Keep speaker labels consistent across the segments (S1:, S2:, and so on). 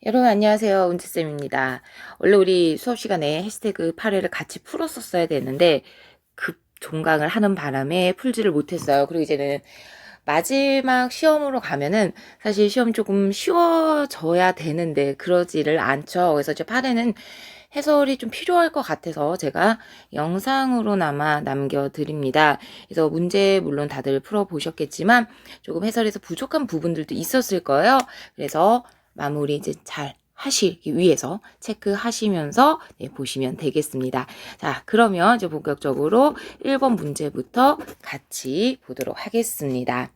S1: 여러분 안녕하세요. 은지쌤입니다. 원래 우리 수업 시간에 해시태그 8회를 같이 풀었었어야 되는데 급 종강을 하는 바람에 풀지를 못했어요. 그리고 이제는 마지막 시험으로 가면은 사실 시험 조금 쉬워져야 되는데 그러지를 않죠. 그래서 제 8회는 해설이 좀 필요할 것 같아서 제가 영상으로나마 남겨드립니다. 그래서 문제 물론 다들 풀어보셨겠지만 조금 해설에서 부족한 부분들도 있었을 거예요. 그래서 마무리 이제 잘 하시기 위해서 체크하시면서 보시면 되겠습니다. 자, 그러면 이제 본격적으로 1번 문제부터 같이 보도록 하겠습니다.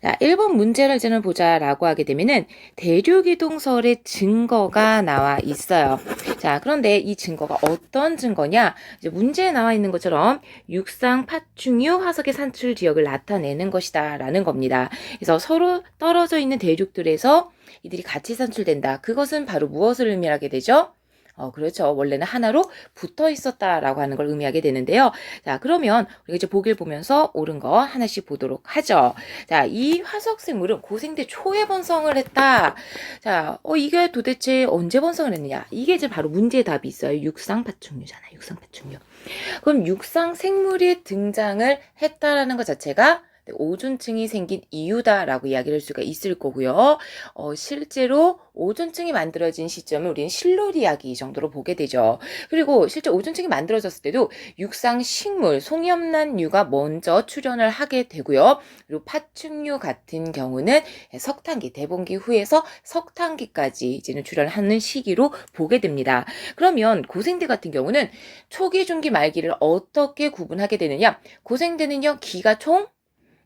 S1: 자, 1번 문제를 이제는 보자라고 하게 되면은 대륙이동설의 증거가 나와 있어요. 자, 그런데 이 증거가 어떤 증거냐? 이제 문제에 나와 있는 것처럼 육상 파충류 화석의 산출 지역을 나타내는 것이다라는 겁니다. 그래서 서로 떨어져 있는 대륙들에서 이들이 같이 산출된다. 그것은 바로 무엇을 의미하게 되죠? 그렇죠. 원래는 하나로 붙어 있었다라고 하는 걸 의미하게 되는데요. 자, 그러면 우리가 이제 보기를 보면서 옳은 거 하나씩 보도록 하죠. 자, 이 화석 생물은 고생대 초에 번성을 했다. 자, 이게 도대체 언제 번성을 했느냐? 이게 이제 바로 문제의 답이 있어요. 육상파충류잖아요. 육상파충류. 그럼 육상 생물이 등장을 했다라는 것 자체가 오존층이 생긴 이유다라고 이야기를 할 수가 있을 거고요. 실제로 오존층이 만들어진 시점을 우리는 실루리아기 정도로 보게 되죠. 그리고 실제 오존층이 만들어졌을 때도 육상 식물, 송염난류가 먼저 출현을 하게 되고요. 그리고 파충류 같은 경우는 석탄기, 대봉기 후에서 석탄기까지 이제는 출현하는 시기로 보게 됩니다. 그러면 고생대 같은 경우는 초기, 중기, 말기를 어떻게 구분하게 되느냐? 고생대는요, 기가 총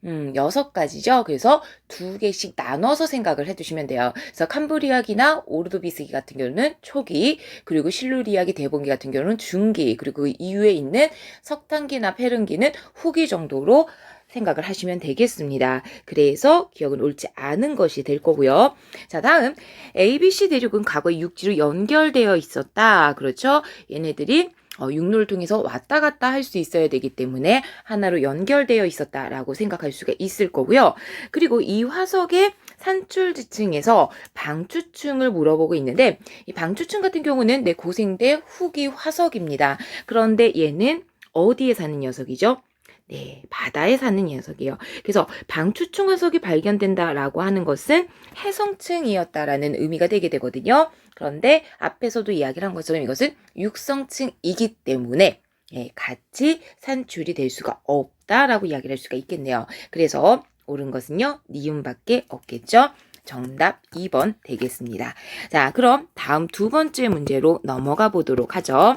S1: 6가지죠. 그래서 2개씩 나눠서 생각을 해두시면 돼요. 그래서 캄브리아기나 오르도비스기 같은 경우는 초기, 그리고 실루리아기, 대봉기 같은 경우는 중기, 그리고 그 이후에 있는 석탄기나 페른기는 후기 정도로 생각을 하시면 되겠습니다. 그래서 기억은 옳지 않은 것이 될 거고요. 자, 다음 ABC 대륙은 과거에 육지로 연결되어 있었다. 그렇죠? 얘네들이 육로를 통해서 왔다 갔다 할 수 있어야 되기 때문에 하나로 연결되어 있었다라고 생각할 수가 있을 거고요. 그리고 이 화석의 산출 지층에서 방추층을 물어보고 있는데 이 방추층 같은 경우는 내 고생대 후기 화석입니다. 그런데 얘는 어디에 사는 녀석이죠? 네, 바다에 사는 녀석이에요. 그래서 방추층 화석이 발견된다라고 하는 것은 해성층이었다라는 의미가 되게 되거든요. 그런데 앞에서도 이야기를 한 것처럼 이것은 육성층이기 때문에 같이 산출이 될 수가 없다라고 이야기를 할 수가 있겠네요. 그래서 옳은 것은요, 니은밖에 없겠죠. 정답 2번 되겠습니다. 자, 그럼 다음 2번째 문제로 넘어가 보도록 하죠.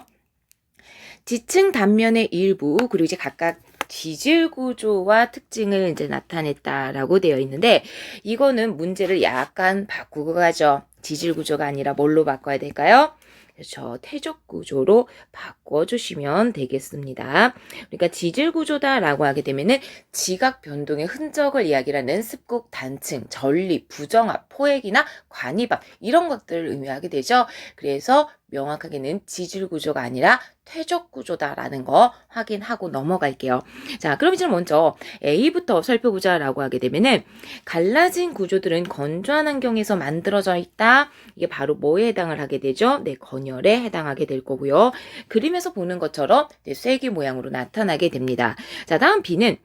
S1: 지층 단면의 일부, 그리고 이제 각각 지질 구조와 특징을 이제 나타냈다라고 되어 있는데 이거는 문제를 약간 바꾸고 가죠. 지질 구조가 아니라 뭘로 바꿔야 될까요? 그렇죠. 태적 구조로 바꿔주시면 되겠습니다. 그러니까 지질 구조다라고 하게 되면은 지각 변동의 흔적을 이야기하는 습곡 단층, 전립, 부정압, 포획이나 관이밥 이런 것들을 의미하게 되죠. 그래서 명확하게는 지질 구조가 아니라 퇴적 구조다라는 거 확인하고 넘어갈게요. 자, 그럼 이제 먼저 A부터 살펴보자라고 하게 되면은 갈라진 구조들은 건조한 환경에서 만들어져 있다. 이게 바로 뭐에 해당을 하게 되죠? 네, 건열에 해당하게 될 거고요. 그림에서 보는 것처럼 네, 쐐기 모양으로 나타나게 됩니다. 자, 다음 B는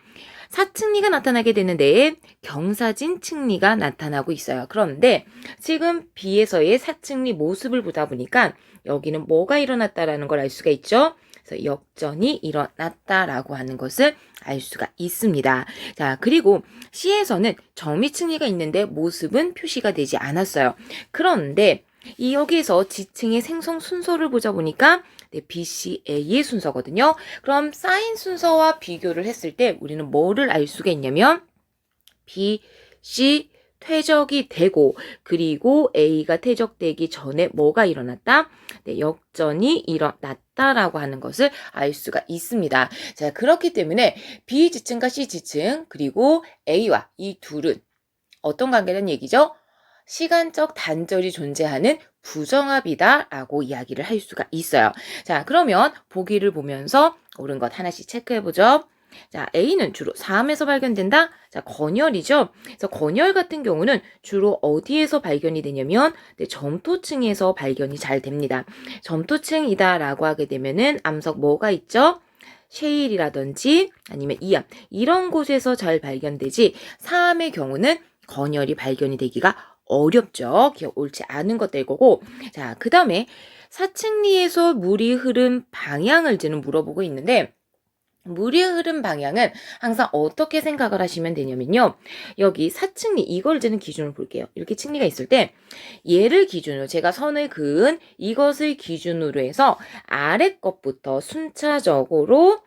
S1: 사층리가 나타나게 되는데 경사진 층리가 나타나고 있어요. 그런데 지금 B에서의 사층리 모습을 보다 보니까 여기는 뭐가 일어났다라는 걸 알 수가 있죠. 그래서 역전이 일어났다라고 하는 것을 알 수가 있습니다. 자, 그리고 C에서는 점이층리가 있는데 모습은 표시가 되지 않았어요. 그런데 여기에서 지층의 생성 순서를 보자 보니까 네, B, C, A의 순서거든요. 그럼 사인 순서와 비교를 했을 때 우리는 뭐를 알 수가 있냐면 B, C 퇴적이 되고 그리고 A가 퇴적되기 전에 뭐가 일어났다? 네, 역전이 일어났다라고 하는 것을 알 수가 있습니다. 자, 그렇기 때문에 B 지층과 C 지층 그리고 A와 이 둘은 어떤 관계라는 얘기죠? 시간적 단절이 존재하는 부정합이다라고 이야기를 할 수가 있어요. 자, 그러면 보기를 보면서 옳은 것 하나씩 체크해보죠. 자, A는 주로 사암에서 발견된다. 자, 건열이죠. 그래서 건열 같은 경우는 주로 어디에서 발견이 되냐면 점토층에서 발견이 잘 됩니다. 점토층이다라고 하게 되면은 암석 뭐가 있죠? 셰일이라든지 아니면 이암 이런 곳에서 잘 발견되지 사암의 경우는 건열이 발견이 되기가 어렵죠. 기억 옳지 않은 것될 거고. 자, 그 다음에 사층리에서 물이 흐른 방향을 지금 물어보고 있는데 물이 흐른 방향은 항상 어떻게 생각을 하시면 되냐면요. 여기 사층리 이걸 저는 기준으로 볼게요. 이렇게 층리가 있을 때 얘를 기준으로 제가 선을 그은 이것을 기준으로 해서 아래 것부터 순차적으로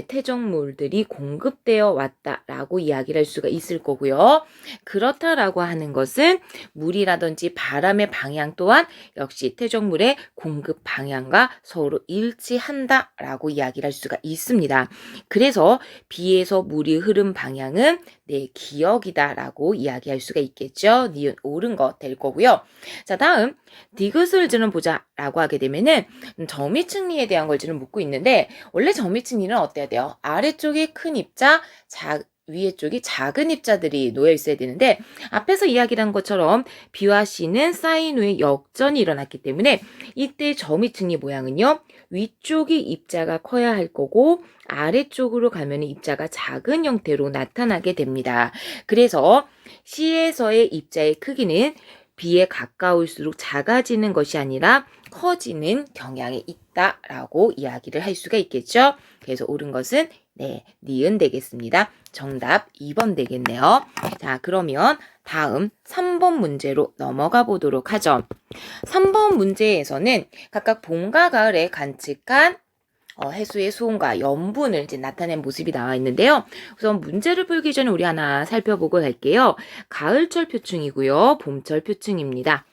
S1: 퇴적물들이 공급되어 왔다라고 이야기를 할 수가 있을 거고요. 그렇다라고 하는 것은 물이라든지 바람의 방향 또한 역시 퇴적물의 공급 방향과 서로 일치한다라고 이야기를 할 수가 있습니다. 그래서 비에서 물이 흐른 방향은 내 기억이다라고 이야기할 수가 있겠죠. 니은 옳은 거 될 거고요. 자, 다음 디귿을 저는 보자라고 하게 되면은 점이층리에 대한 걸 저는 묻고 있는데 원래 점이층리는 어때야 돼요? 아래쪽이 큰 입자, 위에 쪽이 작은 입자들이 놓여 있어야 되는데 앞에서 이야기를 한 것처럼 B와 C는 쌓인 후에 역전이 일어났기 때문에 이때 점이층리 모양은요. 위쪽이 입자가 커야 할 거고 아래쪽으로 가면 입자가 작은 형태로 나타나게 됩니다. 그래서 C에서의 입자의 크기는 B에 가까울수록 작아지는 것이 아니라 커지는 경향이 있다라고 이야기를 할 수가 있겠죠. 그래서 옳은 것은 니은 되겠습니다. 정답 2번 되겠네요. 자, 그러면 다음 3번 문제로 넘어가 보도록 하죠. 3번 문제에서는 각각 봄과 가을에 관측한 해수의 수온과 염분을 이제 나타낸 모습이 나와 있는데요. 우선 문제를 풀기 전에 우리 하나 살펴보고 갈게요. 가을철 표층이고요. 봄철 표층입니다.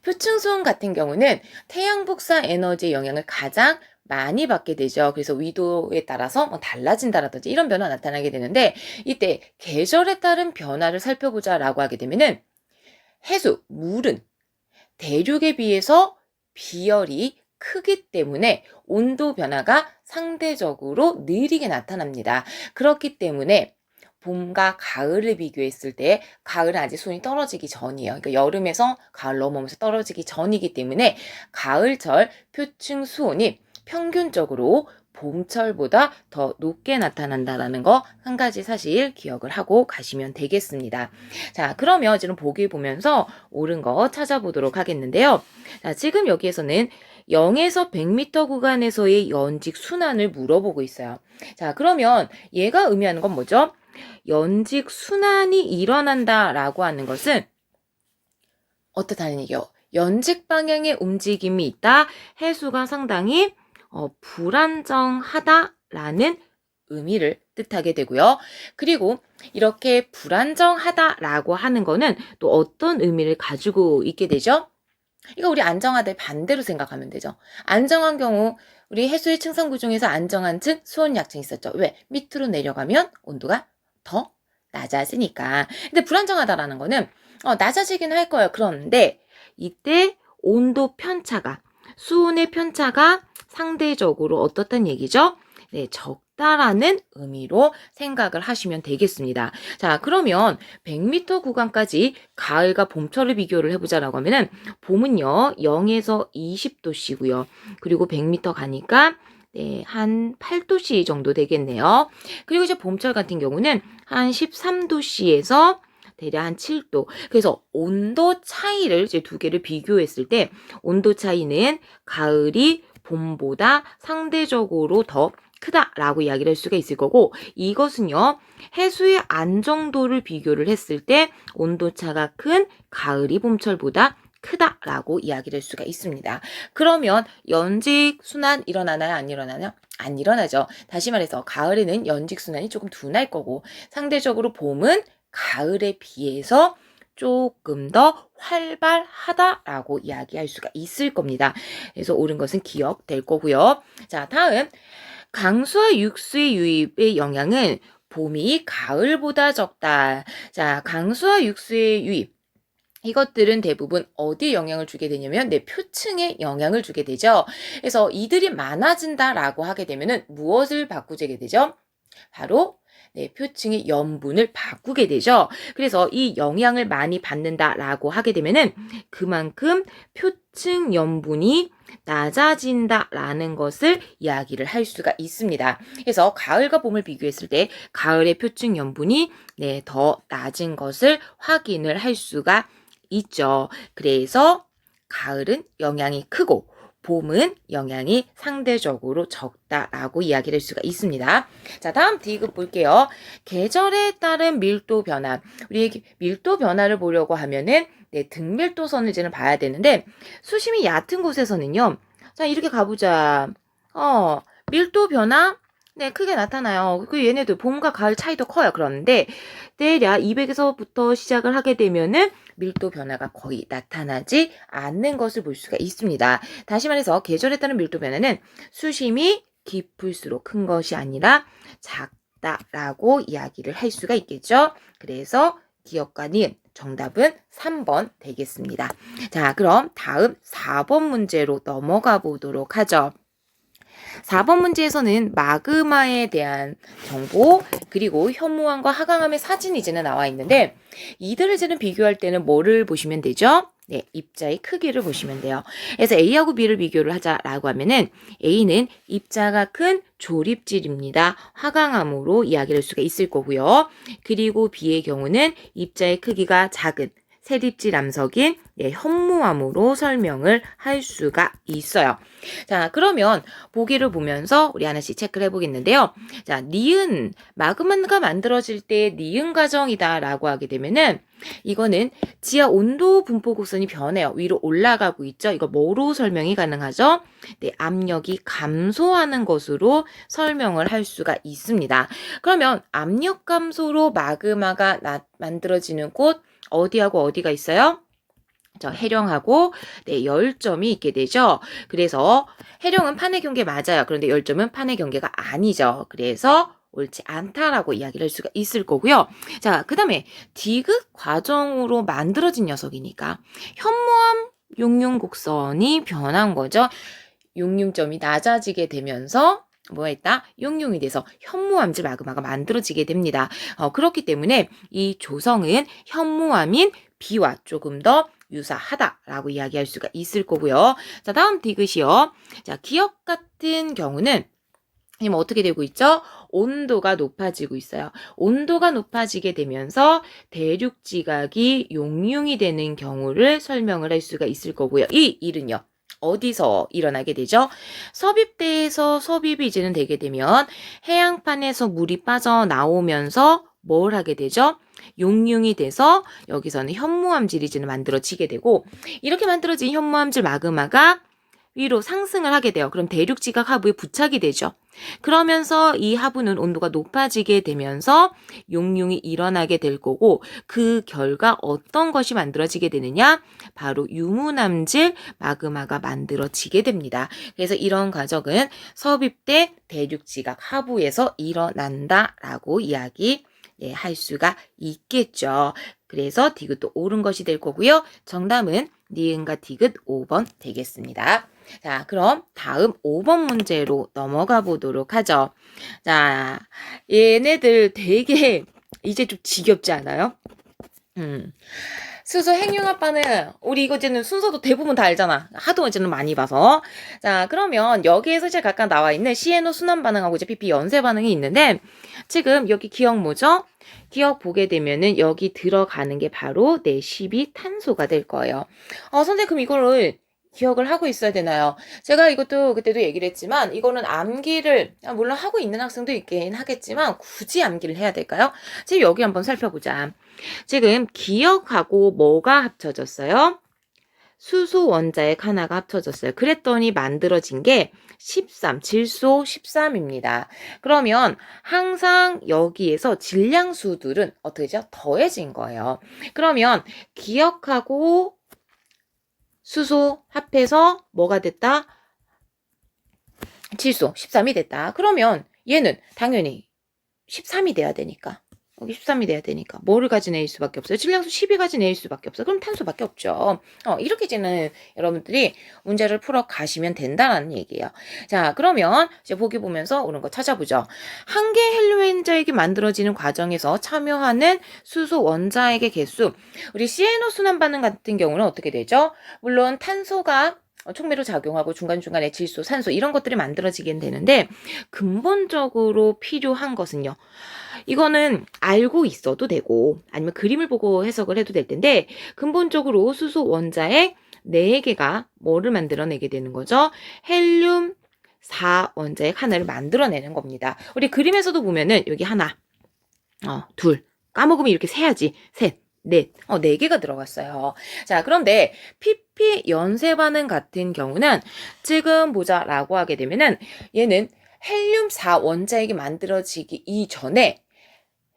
S1: 표층 수온 같은 경우는 태양 복사 에너지의 영향을 가장 많이 받게 되죠. 그래서 위도에 따라서 뭐 달라진다라든지 이런 변화가 나타나게 되는데 이때 계절에 따른 변화를 살펴보자라고 하게 되면은 해수, 물은 대륙에 비해서 비열이 크기 때문에 온도 변화가 상대적으로 느리게 나타납니다. 그렇기 때문에 봄과 가을을 비교했을 때 가을은 아직 수온이 떨어지기 전이에요. 그러니까 여름에서 가을 넘어오면서 떨어지기 전이기 때문에 가을철 표층 수온이 평균적으로 봄철보다 더 높게 나타난다는 거 한 가지 사실 기억을 하고 가시면 되겠습니다. 자, 그러면 지금 보기 보면서 옳은 거 찾아보도록 하겠는데요. 자, 지금 여기에서는 0에서 100m 구간에서의 연직 순환을 물어보고 있어요. 자, 그러면 얘가 의미하는 건 뭐죠? 연직 순환이 일어난다라고 하는 것은 어떻다는 얘기요? 연직 방향의 움직임이 있다. 해수가 상당히 불안정하다라는 의미를 뜻하게 되고요. 그리고 이렇게 불안정하다라고 하는 거는 또 어떤 의미를 가지고 있게 되죠? 이거 우리 안정하다의 반대로 생각하면 되죠. 안정한 경우 우리 해수의 층상구 중에서 안정한 층 수온 약층이 있었죠. 왜? 밑으로 내려가면 온도가 더 낮아지니까. 근데 불안정하다라는 거는 낮아지긴 할 거예요. 그런데 이때 온도 편차가 수온의 편차가 상대적으로 어떻단 얘기죠? 네, 적다라는 의미로 생각을 하시면 되겠습니다. 자, 그러면 100m 구간까지 가을과 봄철을 비교를 해보자라고 하면은 봄은요 0에서 20도씨고요. 그리고 100m 가니까 한 8도씨 정도 되겠네요. 그리고 이제 봄철 같은 경우는 한 13도씨에서 대략 한 7도. 그래서 온도 차이를 이제 두 개를 비교했을 때 온도 차이는 가을이 봄보다 상대적으로 더 크다라고 이야기를 할 수가 있을 거고 이것은요. 해수의 안정도를 비교를 했을 때 온도차가 큰 가을이 봄철보다 크다라고 이야기를 할 수가 있습니다. 그러면 연직 순환 일어나나요? 안 일어나나요? 안 일어나죠. 다시 말해서 가을에는 연직 순환이 조금 둔할 거고 상대적으로 봄은 가을에 비해서 조금 더 활발하다라고 이야기할 수가 있을 겁니다. 그래서 옳은 것은 기억될 거고요. 자, 다음 강수와 육수의 유입의 영향은 봄이 가을보다 적다. 자, 강수와 육수의 유입. 이것들은 대부분 어디에 영향을 주게 되냐면 내 표층에 영향을 주게 되죠. 그래서 이들이 많아진다라고 하게 되면은 무엇을 바꾸게 되죠? 바로 표층의 염분을 바꾸게 되죠. 그래서 이 영향을 많이 받는다라고 하게 되면은 그만큼 표층 염분이 낮아진다라는 것을 이야기를 할 수가 있습니다. 그래서 가을과 봄을 비교했을 때 가을의 표층 염분이 더 낮은 것을 확인을 할 수가 있죠. 그래서 가을은 영향이 크고 봄은 영향이 상대적으로 적다라고 이야기를 할 수가 있습니다. 자, 다음 디귿 볼게요. 계절에 따른 밀도 변화. 우리 밀도 변화를 보려고 하면은 등밀도선을 이제는 봐야 되는데 수심이 얕은 곳에서는요. 자, 이렇게 가보자. 밀도 변화 크게 나타나요. 그 얘네도 봄과 가을 차이도 커요. 그런데 대략 200에서부터 시작을 하게 되면은 밀도 변화가 거의 나타나지 않는 것을 볼 수가 있습니다. 다시 말해서 계절에 따른 밀도 변화는 수심이 깊을수록 큰 것이 아니라 작다라고 이야기를 할 수가 있겠죠. 그래서 기억과 니은 정답은 3번 되겠습니다. 자, 그럼 다음 4번 문제로 넘어가 보도록 하죠. 4번 문제에서는 마그마에 대한 정보 그리고 현무암과 하강암의 사진이 이제는 나와 있는데 이들을 이제는 비교할 때는 뭐를 보시면 되죠? 입자의 크기를 보시면 돼요. 그래서 A하고 B를 비교를 하자라고 하면은 A는 입자가 큰 조립질입니다. 화강암으로 이야기를 할 수가 있을 거고요. 그리고 B의 경우는 입자의 크기가 작은 세립질 암석인 현무암으로 설명을 할 수가 있어요. 자, 그러면 보기를 보면서 우리 하나씩 체크를 해보겠는데요. 자, 니은, 마그마가 만들어질 때 니은 과정이다라고 하게 되면은 이거는 지하 온도 분포 곡선이 변해요. 위로 올라가고 있죠. 이거 뭐로 설명이 가능하죠? 압력이 감소하는 것으로 설명을 할 수가 있습니다. 그러면 압력 감소로 마그마가 만들어지는 곳 어디하고 어디가 있어요? 해령하고 열점이 있게 되죠. 그래서 해령은 판의 경계 맞아요. 그런데 열점은 판의 경계가 아니죠. 그래서 옳지 않다라고 이야기를 할 수가 있을 거고요. 자, 그 다음에 디귿 과정으로 만들어진 녀석이니까 현무암 용융곡선이 변한 거죠. 용융점이 낮아지게 되면서 뭐 했다? 용융이 돼서 현무암질 마그마가 만들어지게 됩니다. 그렇기 때문에 이 조성은 현무암인 B와 조금 더 유사하다라고 이야기할 수가 있을 거고요. 자, 다음 디귿이요. 자, 기역 같은 경우는 지금 어떻게 되고 있죠? 온도가 높아지고 있어요. 온도가 높아지게 되면서 대륙지각이 용융이 되는 경우를 설명을 할 수가 있을 거고요. 이 일은요. 어디서 일어나게 되죠? 섭입대에서 섭입이 이제는 되게 되면 해양판에서 물이 빠져나오면서 뭘 하게 되죠? 용융이 돼서 여기서는 현무암질이 이제는 만들어지게 되고 이렇게 만들어진 현무암질 마그마가 위로 상승을 하게 돼요. 그럼 대륙지각 하부에 부착이 되죠. 그러면서 이 하부는 온도가 높아지게 되면서 용융이 일어나게 될 거고 그 결과 어떤 것이 만들어지게 되느냐? 바로 유무남질 마그마가 만들어지게 됩니다. 그래서 이런 과정은 섭입대 대륙지각 하부에서 일어난다라고 이야기 할 수가 있겠죠. 그래서 디귿도 옳은 것이 될 거고요. 정답은 니은과 디귿 5번 되겠습니다. 자, 그럼 다음 5번 문제로 넘어가 보도록 하죠. 자, 얘네들 되게 이제 좀 지겹지 않아요? 수소 핵융합반응 우리 이거 이제는 순서도 대부분 다 알잖아. 하도 이제는 많이 봐서. 자, 그러면 여기에서 이제 각각 나와 있는 CNO 순환 반응하고 이제 PP 연쇄 반응이 있는데 지금 여기 기억 뭐죠? 기억 보게 되면은 여기 들어가는 게 바로 내 12탄소가 될 거예요. 선생님 그럼 이거를 기억을 하고 있어야 되나요? 제가 이것도 그때도 얘기를 했지만 이거는 암기를 물론 하고 있는 학생도 있긴 하겠지만 굳이 암기를 해야 될까요? 지금 여기 한번 살펴보자. 지금 기억하고 뭐가 합쳐졌어요? 수소 원자핵 하나가 합쳐졌어요. 그랬더니 만들어진 게 13, 질소 13입니다. 그러면 항상 여기에서 질량수들은 어떻게 되죠? 더해진 거예요. 그러면 기억하고 수소 합해서 뭐가 됐다? 질소 13이 됐다. 그러면 얘는 당연히 13이 돼야 되니까 여기 13이 돼야 되니까 뭐를 가진 애일 수밖에 없어요? 질량수 10이 가진 애일 수밖에 없어요. 그럼 탄소밖에 없죠. 이렇게 이제는 여러분들이 문제를 풀어 가시면 된다는 얘기예요. 자, 그러면 이제 보기 보면서 오는 거 찾아보죠. 한 개 헬륨 원자액이 만들어지는 과정에서 참여하는 수소 원자액의 개수. 우리 CNO 순환 반응 같은 경우는 어떻게 되죠? 물론 탄소가 촉매로 작용하고 중간중간에 질소, 산소 이런 것들이 만들어지긴 되는데 근본적으로 필요한 것은요. 이거는 알고 있어도 되고 아니면 그림을 보고 해석을 해도 될 텐데 근본적으로 수소 원자의 4개가 뭐를 만들어내게 되는 거죠? 헬륨 4 원자액 하나를 만들어내는 겁니다. 우리 그림에서도 보면은 여기 하나, 둘, 까먹으면 이렇게 세야지. 셋, 넷, 4개가 들어갔어요. 자, 그런데 PP 연쇄 반응 같은 경우는 지금 보자라고 하게 되면은 얘는 헬륨 4 원자액이 만들어지기 이전에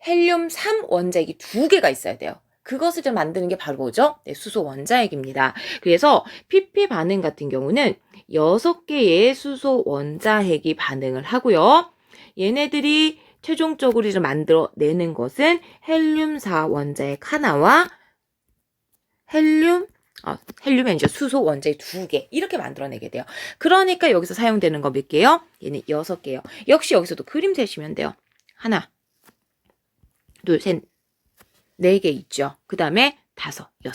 S1: 헬륨 3 원자액이 2개가 있어야 돼요. 그것을 좀 만드는 게 바로 뭐죠? 네, 수소 원자액입니다. 그래서 PP 반응 같은 경우는 6개의 수소 원자핵이 반응을 하고요. 얘네들이 최종적으로 좀 만들어내는 것은 헬륨 4 원자핵 하나와 헬륨이 이제 수소 원자핵 2개 이렇게 만들어내게 돼요. 그러니까 여기서 사용되는 거 몇 개요? 얘는 6개요. 역시 여기서도 그림 세시면 돼요. 하나, 둘, 셋, 4개 있죠. 그 다음에 5, 6,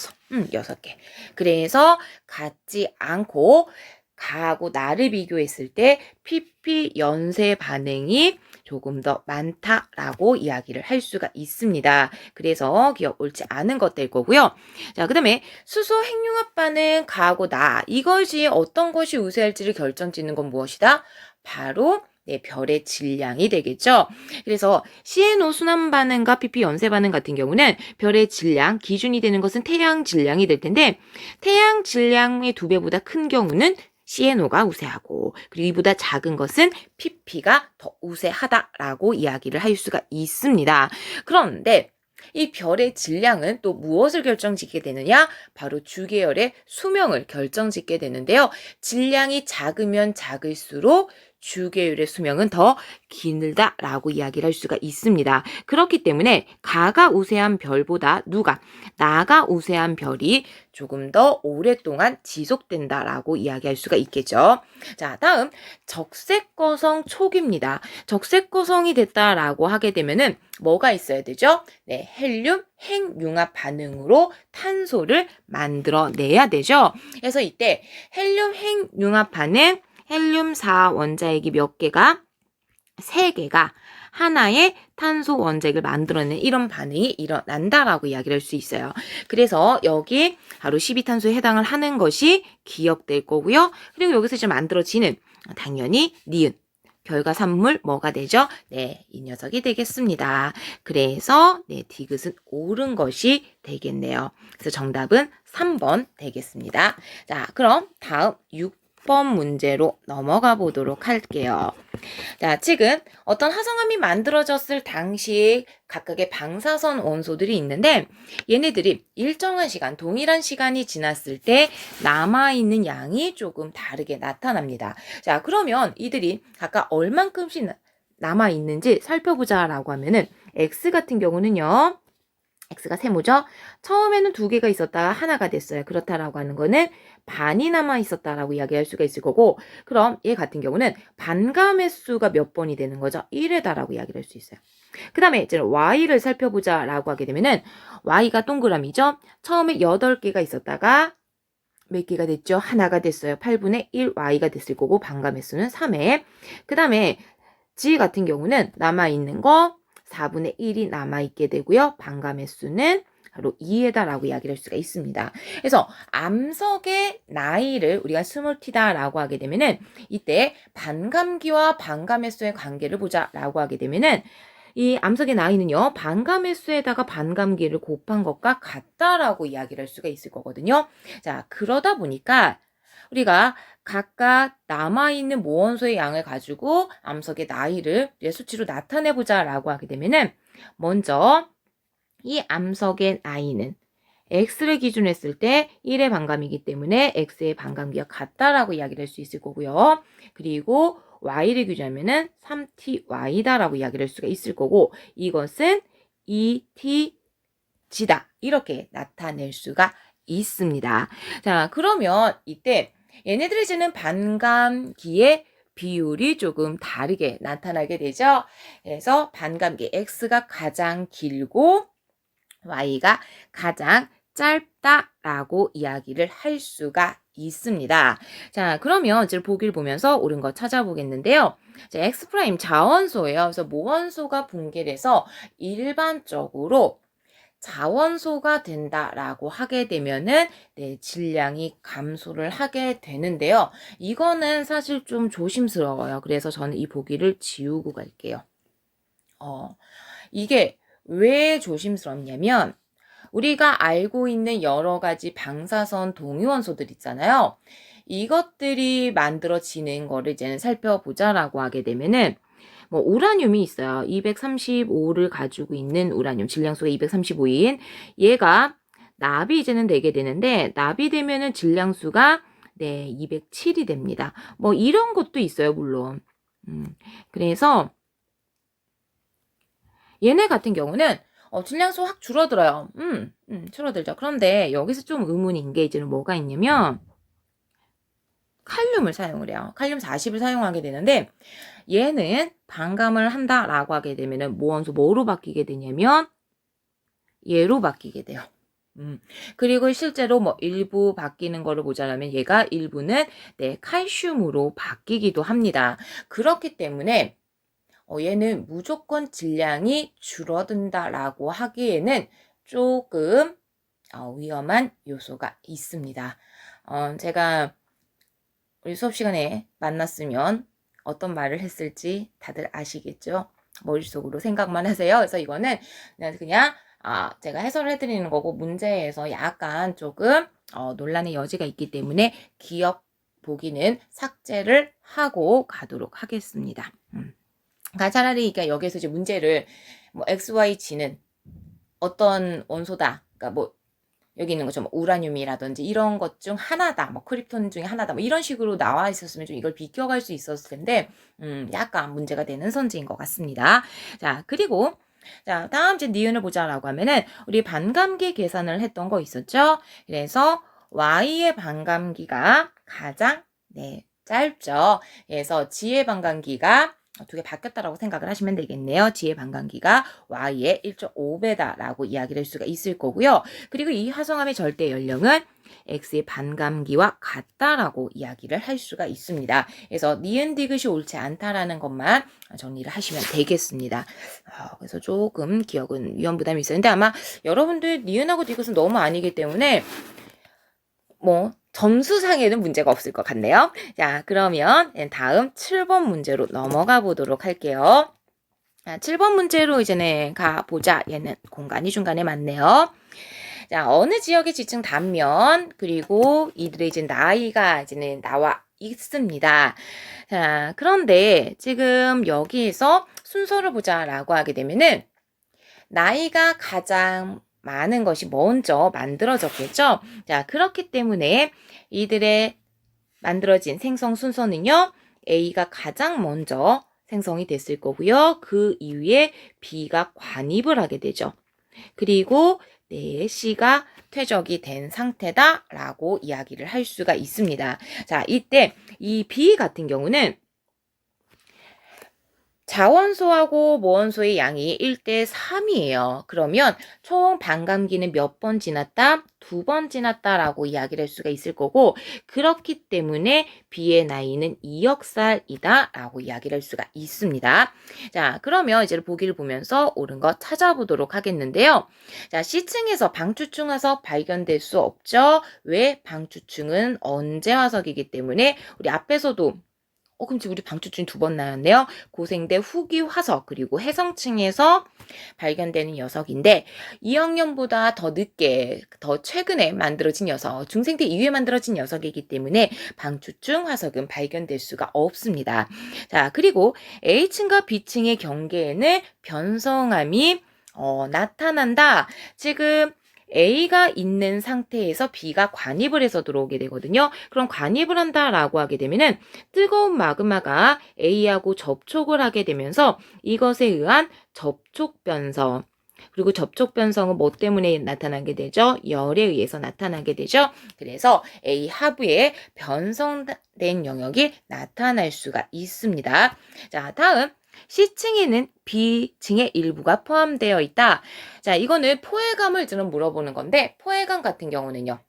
S1: 6개. 그래서 같지 않고 가하고 나를 비교했을 때 PP 연쇄 반응이 조금 더 많다라고 이야기를 할 수가 있습니다. 그래서 기억 옳지 않은 것 될 거고요. 자, 그 다음에 수소 핵융합 반응 가하고 나 이것이 어떤 것이 우세할지를 결정짓는 건 무엇이다? 바로 별의 질량이 되겠죠. 그래서 CNO 순환 반응과 PP 연쇄 반응 같은 경우는 별의 질량, 기준이 되는 것은 태양 질량이 될 텐데 태양 질량의 2배보다 큰 경우는 CNO가 우세하고 그리고 이보다 작은 것은 PP가 더 우세하다라고 이야기를 할 수가 있습니다. 그런데 이 별의 질량은 또 무엇을 결정짓게 되느냐? 바로 주계열의 수명을 결정짓게 되는데요. 질량이 작으면 작을수록 주계열의 수명은 더 길다라고 이야기를 할 수가 있습니다. 그렇기 때문에 가가 우세한 별보다 나가 우세한 별이 조금 더 오랫동안 지속된다라고 이야기할 수가 있겠죠. 자, 다음 적색거성 촉입니다. 적색거성이 됐다라고 하게 되면은 뭐가 있어야 되죠? 네, 헬륨 핵융합 반응으로 탄소를 만들어내야 되죠. 그래서 이때 헬륨 핵융합 반응 헬륨 4 원자액이 몇 개가? 3개가 하나의 탄소 원자액을 만들어내는 이런 반응이 일어난다라고 이야기를 할 수 있어요. 그래서 여기 바로 12탄소에 해당을 하는 것이 기억될 거고요. 그리고 여기서 이제 만들어지는 당연히 니은. 결과 산물 뭐가 되죠? 네, 이 녀석이 되겠습니다. 그래서 디귿은 옳은 것이 되겠네요. 그래서 정답은 3번 되겠습니다. 자, 그럼 다음 6번 문제로 넘어가 보도록 할게요. 자, 지금 어떤 화성암이 만들어졌을 당시 각각의 방사선 원소들이 있는데 얘네들이 일정한 시간, 동일한 시간이 지났을 때 남아있는 양이 조금 다르게 나타납니다. 자, 그러면 이들이 각각 얼만큼씩 남아있는지 살펴보자라고 하면은 X 같은 경우는요. X가 세모죠. 처음에는 2개가 있었다가 하나가 됐어요. 그렇다라고 하는 거는 반이 남아 있었다라고 이야기할 수가 있을 거고 그럼 얘 같은 경우는 반감 횟수가 몇 번이 되는 거죠? 1회다라고 이야기를 할 수 있어요. 그 다음에 이제 Y를 살펴보자라고 하게 되면은 Y가 동그라미죠. 처음에 8개가 있었다가 몇 개가 됐죠? 하나가 됐어요. 8분의 1 Y가 됐을 거고 반감 횟수는 3회. 그 다음에 G 같은 경우는 남아있는 거 4분의 1이 남아있게 되고요. 반감 횟수는 바로 2회다라고 이야기를 할 수가 있습니다. 그래서 암석의 나이를 우리가 스몰티다라고 하게 되면은 이때 반감기와 반감 횟수의 관계를 보자라고 하게 되면은 이 암석의 나이는요. 반감 횟수에다가 반감기를 곱한 것과 같다라고 이야기를 할 수가 있을 거거든요. 자, 그러다 보니까 우리가 각각 남아있는 모원소의 양을 가지고 암석의 나이를 수치로 나타내보자 라고 하게 되면은 먼저 이 암석의 나이는 X를 기준으로 했을 때 1의 반감이기 때문에 X의 반감기가 같다라고 이야기를 할 수 있을 거고요. 그리고 Y를 기준하면은 3TY다라고 이야기를 할 수가 있을 거고 이것은 지다 이렇게 나타낼 수가 있습니다. 자, 그러면 이때 얘네들이 주는 반감기의 비율이 조금 다르게 나타나게 되죠. 그래서 반감기 X가 가장 길고 Y가 가장 짧다라고 이야기를 할 수가 있습니다. 자, 그러면 이제 보기를 보면서 옳은 거 찾아보겠는데요. 자, X' 자원소예요. 그래서 모원소가 붕괴돼서 일반적으로 자원소가 된다라고 하게 되면은 질량이 감소를 하게 되는데요. 이거는 사실 좀 조심스러워요. 그래서 저는 이 보기를 지우고 갈게요. 이게 왜 조심스럽냐면 우리가 알고 있는 여러 가지 방사선 동위원소들 있잖아요. 이것들이 만들어지는 거를 이제는 살펴보자라고 하게 되면은 뭐 우라늄이 있어요. 235를 가지고 있는 우라늄, 질량수가 235인 얘가 납이 이제는 되게 되는데 납이 되면은 질량수가 207이 됩니다. 뭐 이런 것도 있어요, 물론. 그래서 얘네 같은 경우는 질량수 확 줄어들어요. 줄어들죠. 그런데 여기서 좀 의문인 게 이제는 뭐가 있냐면 칼륨을 사용을 해요. 칼륨 40을 사용하게 되는데 얘는 반감을 한다라고 하게 되면은 모원소 뭐로 바뀌게 되냐면 얘로 바뀌게 돼요. 그리고 실제로 뭐 일부 바뀌는 거를 보자면 얘가 일부는 칼슘으로 바뀌기도 합니다. 그렇기 때문에 얘는 무조건 질량이 줄어든다라고 하기에는 조금 위험한 요소가 있습니다. 제가 우리 수업 시간에 만났으면 어떤 말을 했을지 다들 아시겠죠? 머릿속으로 생각만 하세요. 그래서 이거는 그냥 제가 해설을 해드리는 거고 문제에서 약간 조금 논란의 여지가 있기 때문에 기억 보기는 삭제를 하고 가도록 하겠습니다. 그러니까 차라리 여기에서 이제 문제를 뭐 X, Y, G는 어떤 원소다. 그러니까 뭐 여기 있는 것처럼 우라늄이라든지 이런 것 중 하나다. 뭐 크립톤 중에 하나다. 뭐 이런 식으로 나와 있었으면 좀 이걸 비껴갈 수 있었을 텐데 약간 문제가 되는 선지인 것 같습니다. 자, 그리고 자, 다음 이제 니은을 보자라고 하면은 우리 반감기 계산을 했던 거 있었죠? 그래서 Y의 반감기가 가장 짧죠. 그래서 G의 반감기가 두 개 바뀌었다라고 생각을 하시면 되겠네요. G의 반감기가 Y의 1.5배다라고 이야기를 할 수가 있을 거고요. 그리고 이 화성암의 절대 연령은 X의 반감기와 같다라고 이야기를 할 수가 있습니다. 그래서 니은 디귿이 옳지 않다라는 것만 정리를 하시면 되겠습니다. 그래서 조금 기억은 위험 부담이 있었는데 아마 여러분들 니은하고 디귿은 너무 아니기 때문에 뭐 점수상에는 문제가 없을 것 같네요. 자, 그러면 다음 7번 문제로 넘어가 보도록 할게요. 자, 7번 문제로 이제는 가보자. 얘는 공간이 중간에 맞네요. 자, 어느 지역의 지층 단면 그리고 이들의 이제 나이가 이제는 나와 있습니다. 자, 그런데 지금 여기에서 순서를 보자라고 하게 되면은 나이가 가장 많은 것이 먼저 만들어졌겠죠. 자, 그렇기 때문에 이들의 만들어진 생성 순서는요. A가 가장 먼저 생성이 됐을 거고요. 그 이후에 B가 관입을 하게 되죠. 그리고 C가 퇴적이 된 상태다라고 이야기를 할 수가 있습니다. 자, 이때 이 B 같은 경우는 자원소하고 모원소의 양이 1대3이에요. 그러면 총 반감기는 몇 번 지났다? 2번 지났다라고 이야기를 할 수가 있을 거고 그렇기 때문에 B의 나이는 2억살이다 라고 이야기를 할 수가 있습니다. 자, 그러면 이제 보기를 보면서 옳은 거 찾아보도록 하겠는데요. 자, C층에서 방추층 화석 발견될 수 없죠. 왜? 방추층은 언제 화석이기 때문에 우리 앞에서도 그럼 지금 우리 방추층이 2번 나왔네요. 고생대 후기 화석 그리고 해성층에서 발견되는 녀석인데 2억 년보다 더 늦게 더 최근에 만들어진 녀석 중생대 이후에 만들어진 녀석이기 때문에 방추층 화석은 발견될 수가 없습니다. 자, 그리고 A층과 B층의 경계에는 변성암이 나타난다. 지금 A가 있는 상태에서 B가 관입을 해서 들어오게 되거든요. 그럼 관입을 한다라고 하게 되면은 뜨거운 마그마가 A하고 접촉을 하게 되면서 이것에 의한 접촉 변성 그리고 접촉 변성은 뭐 때문에 나타나게 되죠? 열에 의해서 나타나게 되죠? 그래서 A 하부에 변성된 영역이 나타날 수가 있습니다. 자, 다음 C층에는 B층의 일부가 포함되어 있다. 자, 이거는 포획감을 좀 물어보는 건데 포획감 같은 경우는요.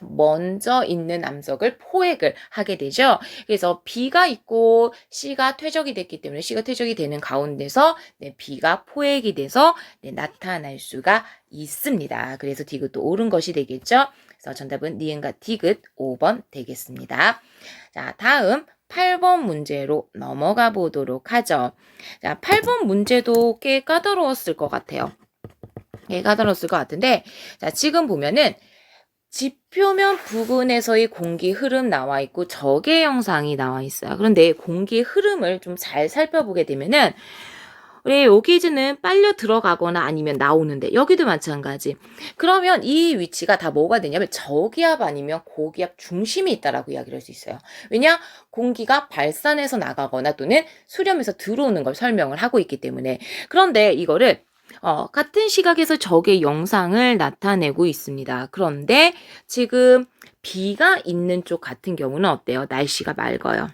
S1: 먼저 있는 암석을 포획을 하게 되죠. 그래서 B가 있고 C가 퇴적이 됐기 때문에 C가 퇴적이 되는 가운데서 B가 포획이 돼서 나타날 수가 있습니다. 그래서 디귿도 옳은 것이 되겠죠. 그래서 정답은 니은과 디귿 5번 되겠습니다. 자, 다음 8번 문제로 넘어가 보도록 하죠. 자, 8번 문제도 꽤 까다로웠을 것 같아요. 꽤 까다로웠을 것 같은데, 자, 지금 보면은 지표면 부근에서의 공기 흐름 나와 있고 적의 영상이 나와 있어요. 그런데 공기 흐름을 좀 잘 살펴보게 되면은 우리 여기는 빨려 들어가거나 아니면 나오는데 여기도 마찬가지. 그러면 이 위치가 다 뭐가 되냐면 저기압 아니면 고기압 중심이 있다라고 이야기를 할 수 있어요. 왜냐? 공기가 발산해서 나가거나 또는 수렴해서 들어오는 걸 설명을 하고 있기 때문에. 그런데 이거를 같은 시각에서 적의 영상을 나타내고 있습니다. 그런데 지금 B가 있는 쪽 같은 경우는 어때요? 날씨가 맑아요.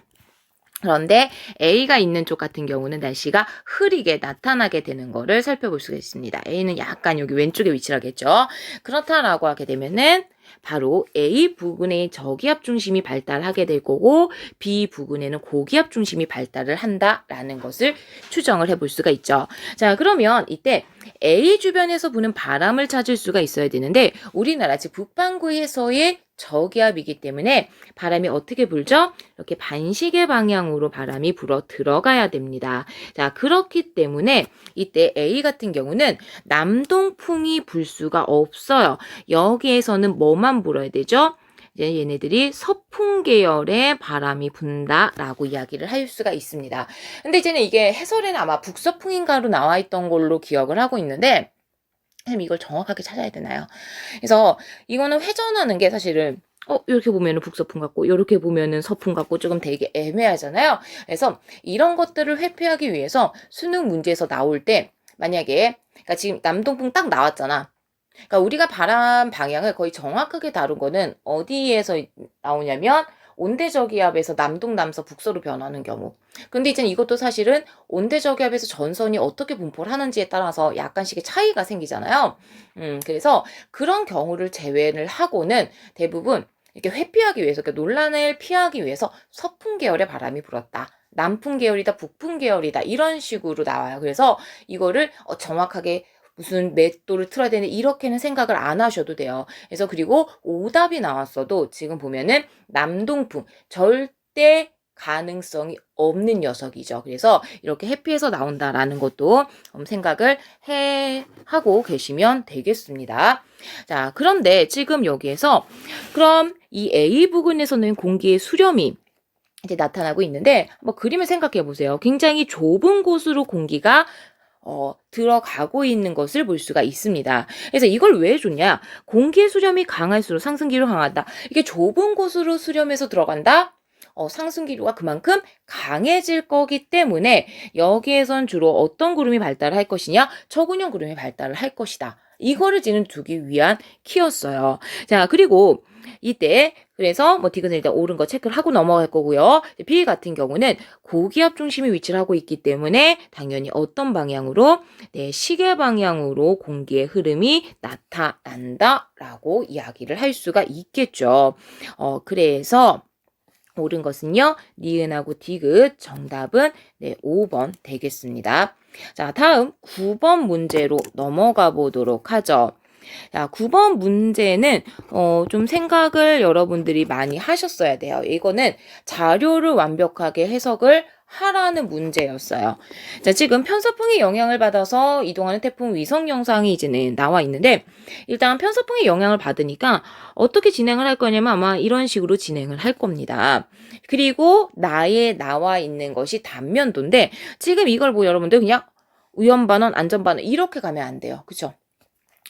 S1: 그런데 A가 있는 쪽 같은 경우는 날씨가 흐리게 나타나게 되는 거를 살펴볼 수가 있습니다. A는 약간 여기 왼쪽에 위치하겠죠. 그렇다라고 하게 되면은 바로 A 부근에 저기압 중심이 발달하게 될 거고 B 부근에는 고기압 중심이 발달을 한다라는 것을 추정을 해볼 수가 있죠. 자, 그러면 이때 A 주변에서 부는 바람을 찾을 수가 있어야 되는데 우리나라 즉 북반구에서의 저기압이기 때문에 바람이 어떻게 불죠? 이렇게 반시계 방향으로 바람이 불어 들어가야 됩니다. 자, 그렇기 때문에 이때 A 같은 경우는 남동풍이 불 수가 없어요. 여기에서는 뭐만 불어야 되죠? 이제 얘네들이 서풍 계열의 바람이 분다라고 이야기를 할 수가 있습니다. 근데 이제는 이게 해설에는 아마 북서풍인가로 나와 있던 걸로 기억을 하고 있는데 선생님 이걸 정확하게 찾아야 되나요? 그래서 이거는 회전하는 게 사실은 이렇게 보면은 북서풍 같고 이렇게 보면은 서풍 같고 조금 되게 애매하잖아요. 그래서 이런 것들을 회피하기 위해서 수능 문제에서 나올 때 만약에 그러니까 지금 남동풍 딱 나왔잖아. 그러니까 우리가 바람 방향을 거의 정확하게 다룬 거는 어디에서 나오냐면 온대저기압에서 남동, 남서, 북서로 변하는 경우. 근데 이제 이것도 사실은 온대저기압에서 전선이 어떻게 분포를 하는지에 따라서 약간씩의 차이가 생기잖아요. 그래서 그런 경우를 제외를 하고는 대부분 이렇게 회피하기 위해서, 그러니까 논란을 피하기 위해서 서풍 계열의 바람이 불었다. 남풍 계열이다, 북풍 계열이다, 이런 식으로 나와요. 그래서 이거를 정확하게 무슨 몇 도를 틀어야 되는 이렇게는 생각을 안 하셔도 돼요. 그래서 그리고 오답이 나왔어도 지금 보면은 남동풍 절대 가능성이 없는 녀석이죠. 그래서 이렇게 회피해서 나온다라는 것도 생각을 하고 계시면 되겠습니다. 자, 그런데 지금 여기에서 그럼 이 A 부근에서는 공기의 수렴이 이제 나타나고 있는데 한번 그림을 생각해 보세요. 굉장히 좁은 곳으로 공기가 들어가고 있는 것을 볼 수가 있습니다. 그래서 이걸 왜 줬냐? 공기의 수렴이 강할수록 상승기로 강하다. 이게 좁은 곳으로 수렴해서 들어간다? 상승기류가 그만큼 강해질 거기 때문에 여기에선 주로 어떤 구름이 발달할 것이냐? 저근형 구름이 발달을 할 것이다. 이거를 지금 두기 위한 키였어요. 자, 그리고 이때 그래서 뭐 디귿은 일단 옳은 거 체크를 하고 넘어갈 거고요. B 같은 경우는 고기압 중심이 위치를 하고 있기 때문에 당연히 어떤 방향으로 시계 방향으로 공기의 흐름이 나타난다라고 이야기를 할 수가 있겠죠. 그래서 옳은 것은요. 니은하고 디귿 정답은 5번 되겠습니다. 자, 다음 9번 문제로 넘어가 보도록 하죠. 자, 9번 문제는 좀 생각을 여러분들이 많이 하셨어야 돼요. 이거는 자료를 완벽하게 해석을 하라는 문제였어요. 자, 지금 편서풍의 영향을 받아서 이동하는 태풍 위성 영상이 이제는 나와 있는데 일단 편서풍의 영향을 받으니까 어떻게 진행을 할 거냐면 아마 이런 식으로 진행을 할 겁니다. 그리고 나와 있는 것이 단면도인데 지금 이걸 보고 여러분들 그냥 위험반원, 안전반원 이렇게 가면 안 돼요. 그쵸?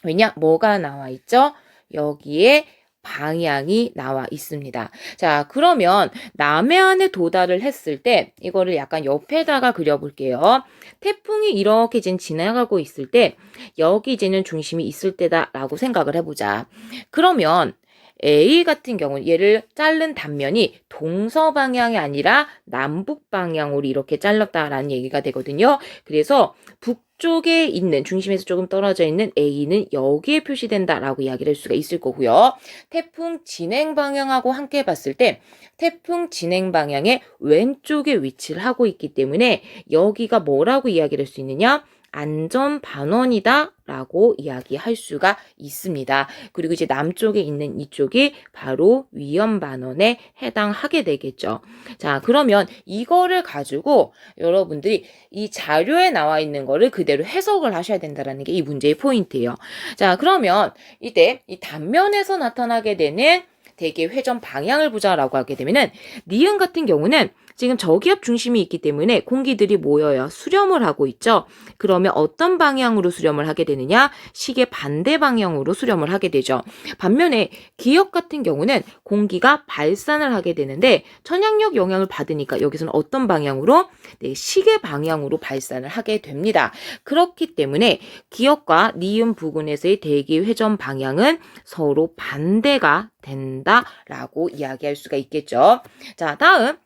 S1: 왜냐? 뭐가 나와 있죠? 여기에 방향이 나와 있습니다. 자, 그러면 남해안에 도달을 했을 때 이거를 약간 옆에다가 그려볼게요. 태풍이 이렇게 지금 지나가고 있을 때 여기 이제는 중심이 있을 때다라고 생각을 해보자. 그러면 A 같은 경우는 얘를 자른 단면이 동서 방향이 아니라 남북 방향으로 이렇게 잘랐다라는 얘기가 되거든요. 그래서 북쪽에 있는 중심에서 조금 떨어져 있는 A는 여기에 표시된다라고 이야기를 할 수가 있을 거고요. 태풍 진행 방향하고 함께 봤을 때 태풍 진행 방향의 왼쪽에 위치를 하고 있기 때문에 여기가 뭐라고 이야기를 할 수 있느냐? 안전 반원이다 라고 이야기할 수가 있습니다. 그리고 이제 남쪽에 있는 이쪽이 바로 위험 반원에 해당하게 되겠죠. 자, 그러면 이거를 가지고 여러분들이 이 자료에 나와 있는 거를 그대로 해석을 하셔야 된다는 게 이 문제의 포인트예요. 자, 그러면 이때 이 단면에서 나타나게 되는 대개 회전 방향을 보자라고 하게 되면은 니은 같은 경우는 지금 저기압 중심이 있기 때문에 공기들이 모여요. 수렴을 하고 있죠. 그러면 어떤 방향으로 수렴을 하게 되느냐? 시계 반대 방향으로 수렴을 하게 되죠. 반면에 기역 같은 경우는 공기가 발산을 하게 되는데 천양력 영향을 받으니까 여기서는 어떤 방향으로? 네, 시계 방향으로 발산을 하게 됩니다. 그렇기 때문에 기역과 니은 부근에서의 대기 회전 방향은 서로 반대가 된다라고 이야기할 수가 있겠죠. 자, 다음.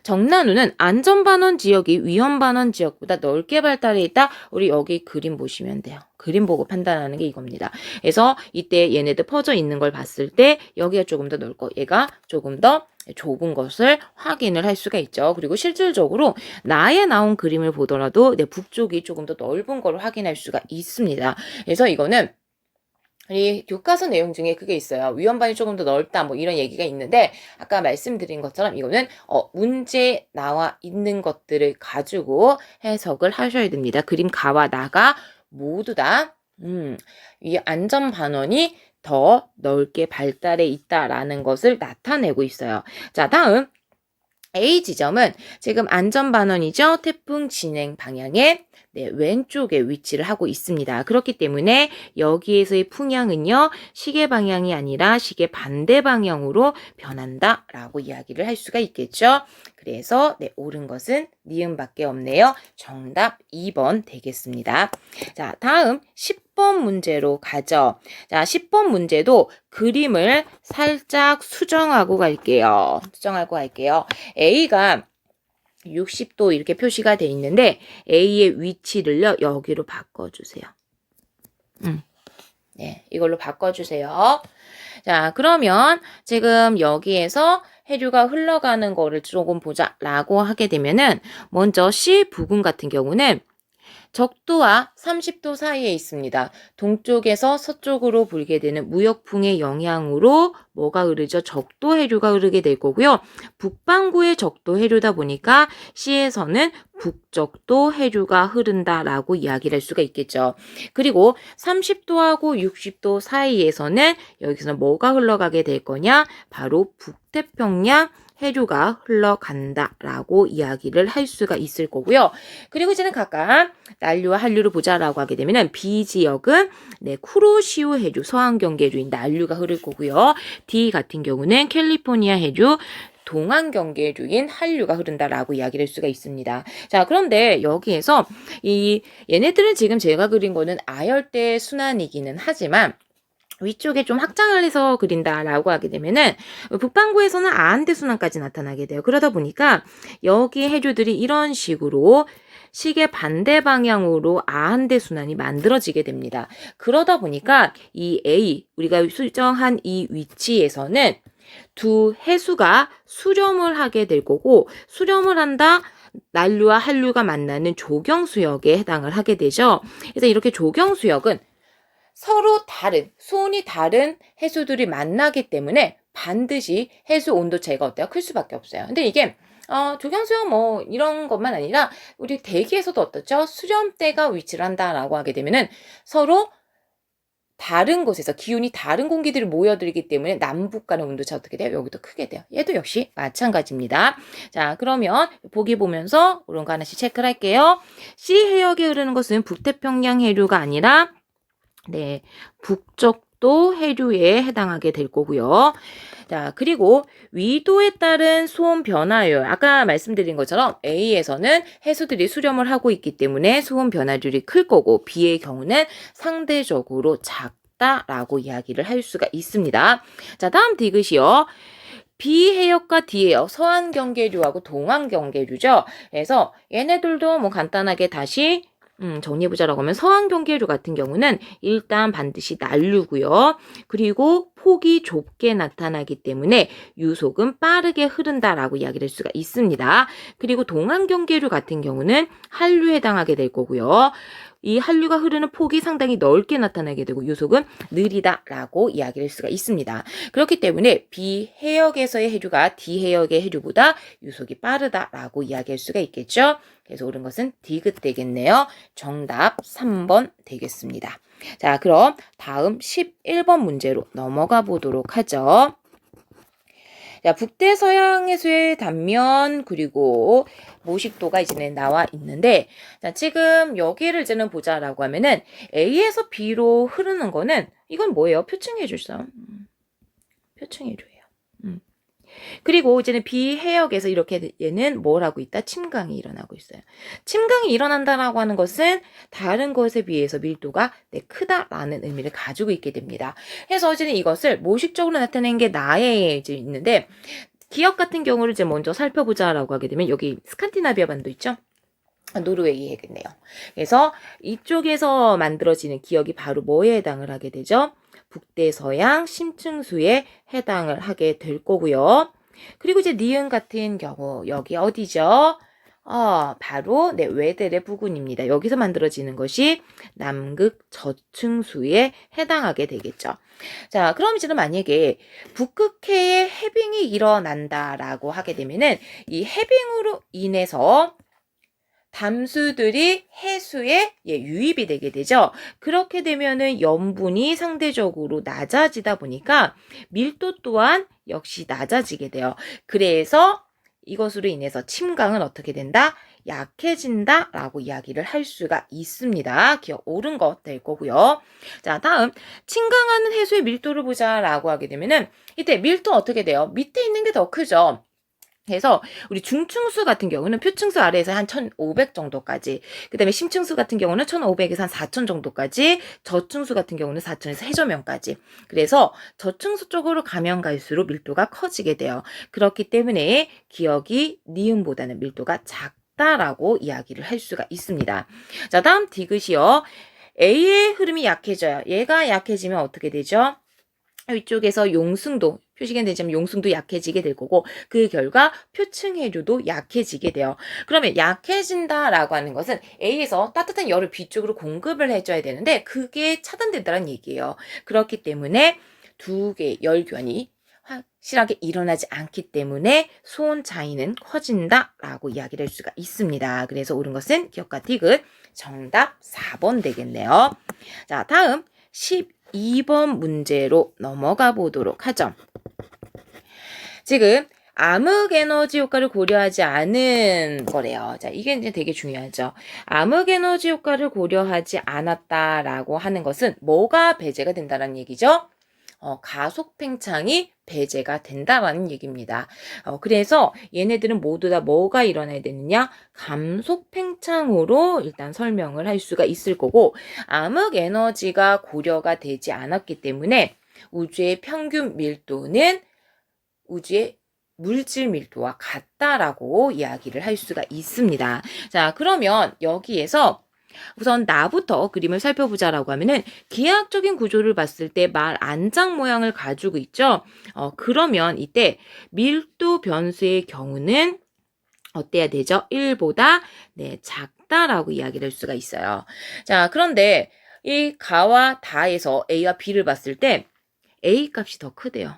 S1: 정난우는 안전반원 지역이 위험반원 지역보다 넓게 발달해 있다. 우리 여기 그림 보시면 돼요. 그림 보고 판단하는 게 이겁니다. 그래서 이때 얘네들 퍼져 있는 걸 봤을 때 여기가 조금 더 넓고 얘가 조금 더 좁은 것을 확인을 할 수가 있죠. 그리고 실질적으로 나에 나온 그림을 보더라도 내 북쪽이 조금 더 넓은 걸 확인할 수가 있습니다. 그래서 이거는 이 교과서 내용 중에 그게 있어요. 위험반이 조금 더 넓다 뭐 이런 얘기가 있는데 아까 말씀드린 것처럼 이거는 문제에 나와 있는 것들을 가지고 해석을 하셔야 됩니다. 그림 가와 나가 모두 다 이 안전반원이 더 넓게 발달해 있다라는 것을 나타내고 있어요. 자, 다음 A 지점은 지금 안전반원이죠. 태풍 진행 방향에 왼쪽에 위치를 하고 있습니다. 그렇기 때문에 여기에서의 풍향은요. 시계 방향이 아니라 시계 반대 방향으로 변한다라고 이야기를 할 수가 있겠죠. 그래서 옳은 것은 니은밖에 없네요. 정답 2번 되겠습니다. 자, 다음 10번 문제로 가죠. 자, 10번 문제도 그림을 살짝 수정하고 갈게요. A가 60도 이렇게 표시가 돼 있는데 A의 위치를요 여기로 바꿔주세요. 네, 이걸로 바꿔주세요. 자, 그러면 지금 여기에서 해류가 흘러가는 거를 조금 보자라고 하게 되면은 먼저 C 부근 같은 경우는 적도와 30도 사이에 있습니다. 동쪽에서 서쪽으로 불게 되는 무역풍의 영향으로 뭐가 흐르죠? 적도 해류가 흐르게 될 거고요. 북반구의 적도 해류다 보니까 C에서는 북적도 해류가 흐른다라고 이야기를 할 수가 있겠죠. 그리고 30도하고 60도 사이에서는 여기서는 뭐가 흘러가게 될 거냐? 바로 북태평양 해류가 흘러간다라고 이야기를 할 수가 있을 거고요. 그리고 이제는 각각 난류와 한류를 보자라고 하게 되면은 B 지역은 쿠로시오 해류, 서한 경계류인 난류가 흐를 거고요. D 같은 경우는 캘리포니아 해류, 동안 경계류인 한류가 흐른다라고 이야기를 할 수가 있습니다. 자, 그런데 여기에서 얘네들은 지금 제가 그린 거는 아열대 순환이기는 하지만 위쪽에 좀 확장을 해서 그린다라고 하게 되면은 북반구에서는 아한대 순환까지 나타나게 돼요. 그러다 보니까 여기 해류들이 이런 식으로 시계 반대 방향으로 아한대 순환이 만들어지게 됩니다. 그러다 보니까 이 A, 우리가 수정한 이 위치에서는 두 해수가 수렴을 하게 될 거고 수렴을 한다. 난류와 한류가 만나는 조경수역에 해당을 하게 되죠. 그래서 이렇게 조경수역은 서로 다른, 수온이 다른 해수들이 만나기 때문에 반드시 해수 온도 차이가 어때요? 클 수밖에 없어요. 근데 이게 조경수역 뭐 이런 것만 아니라 우리 대기에서도 어떻죠? 수렴대가 위치를 한다라고 하게 되면은 서로 다른 곳에서 기온이 다른 공기들이 모여들기 때문에 남북 간의 온도차 어떻게 돼요? 여기도 크게 돼요. 얘도 역시 마찬가지입니다. 자, 그러면 보기 보면서 이런 거 하나씩 체크를 할게요. C 해역에 흐르는 것은 북태평양 해류가 아니라 북쪽 이것도 해류에 해당하게 될 거고요. 자, 그리고 위도에 따른 수온 변화율. 아까 말씀드린 것처럼 A에서는 해수들이 수렴을 하고 있기 때문에 수온 변화율이 클 거고 B의 경우는 상대적으로 작다라고 이야기를 할 수가 있습니다. 자, 다음 디귿이요. B해역과 D해역, 서한 경계류하고 동한 경계류죠. 그래서 얘네들도 뭐 간단하게 다시 정리해보자라고 하면 서한 경계류 같은 경우는 일단 반드시 난류고요. 그리고 폭이 좁게 나타나기 때문에 유속은 빠르게 흐른다라고 이야기를 할 수가 있습니다. 그리고 동한 경계류 같은 경우는 한류에 해당하게 될 거고요. 이 한류가 흐르는 폭이 상당히 넓게 나타나게 되고 유속은 느리다라고 이야기를 할 수가 있습니다. 그렇기 때문에 B해역에서의 해류가 D해역의 해류보다 유속이 빠르다라고 이야기할 수가 있겠죠. 그래서 옳은 것은 디귿 되겠네요. 정답 3번 되겠습니다. 자, 그럼 다음 11번 문제로 넘어가 보도록 하죠. 자, 북대서양 해수의 단면 그리고 모식도가 이제는 나와 있는데, 자, 지금 여기를 이제는 보자라고 하면은 A에서 B로 흐르는 거는 이건 뭐예요? 표층해주죠. 표층해줘요. 그리고 이제는 B해역에서 이렇게 얘는 뭘 하고 있다? 침강이 일어나고 있어요. 침강이 일어난다라고 하는 것은 다른 것에 비해서 밀도가 크다라는 의미를 가지고 있게 됩니다. 그래서 이제는 이것을 모식적으로 나타내는 게 나에 이제 있는데, 기억 같은 경우를 이제 먼저 살펴보자라고 하게 되면 여기 스칸디나비아 반도 있죠? 노르웨이 해겠네요. 그래서 이쪽에서 만들어지는 기억이 바로 뭐에 해당을 하게 되죠? 북대서양 심층수에 해당을 하게 될 거고요. 그리고 이제 니은 같은 경우 여기 어디죠? 바로 외대의 부근입니다. 여기서 만들어지는 것이 남극 저층수에 해당하게 되겠죠. 자, 그럼 이제는 만약에 북극해에 해빙이 일어난다라고 하게 되면은 이 해빙으로 인해서 담수들이 해수에 유입이 되게 되죠. 그렇게 되면은 염분이 상대적으로 낮아지다 보니까 밀도 또한 역시 낮아지게 돼요. 그래서 이것으로 인해서 침강은 어떻게 된다? 약해진다라고 이야기를 할 수가 있습니다. 기억 옳은 것 될 거고요. 자, 다음 침강하는 해수의 밀도를 보자라고 하게 되면은 이때 밀도 어떻게 돼요? 밑에 있는 게 더 크죠. 그래서 우리 중층수 같은 경우는 표층수 아래에서 한 1500 정도까지, 그 다음에 심층수 같은 경우는 1500에서 한 4000 정도까지, 저층수 같은 경우는 4000에서 해저면까지. 그래서 저층수 쪽으로 가면 갈수록 밀도가 커지게 돼요. 그렇기 때문에 기억이 니은보다는 밀도가 작다라고 이야기를 할 수가 있습니다. 자, 다음 디귿이요. A의 흐름이 약해져요. 얘가 약해지면 어떻게 되죠? 위쪽에서 용승도, 표시가 되지만 용승도 약해지게 될 거고, 그 결과 표층해류도 약해지게 돼요. 그러면 약해진다라고 하는 것은 A에서 따뜻한 열을 B 쪽으로 공급을 해줘야 되는데 그게 차단된다는 얘기예요. 그렇기 때문에 두 개의 열교환이 확실하게 일어나지 않기 때문에 수온 차이는 커진다라고 이야기를 할 수가 있습니다. 그래서 옳은 것은 기억과 디귿 정답 4번 되겠네요. 자, 다음 12번 문제로 넘어가 보도록 하죠. 지금 암흑 에너지 효과를 고려하지 않은 거래요. 자, 이게 이제 되게 중요하죠. 암흑 에너지 효과를 고려하지 않았다라고 하는 것은 뭐가 배제가 된다는 얘기죠? 가속 팽창이 배제가 된다라는 얘기입니다. 그래서 얘네들은 모두 다 뭐가 일어나야 되느냐? 감속 팽창으로 일단 설명을 할 수가 있을 거고, 암흑 에너지가 고려가 되지 않았기 때문에 우주의 평균 밀도는 우주의 물질 밀도와 같다라고 이야기를 할 수가 있습니다. 자, 그러면 여기에서 우선 나부터 그림을 살펴보자라고 하면은 기하학적인 구조를 봤을 때 말 안장 모양을 가지고 있죠. 그러면 이때 밀도 변수의 경우는 어때야 되죠? 1보다 작다라고 이야기를 할 수가 있어요. 자, 그런데 이 가와 다에서 A와 B를 봤을 때 A 값이 더 크대요.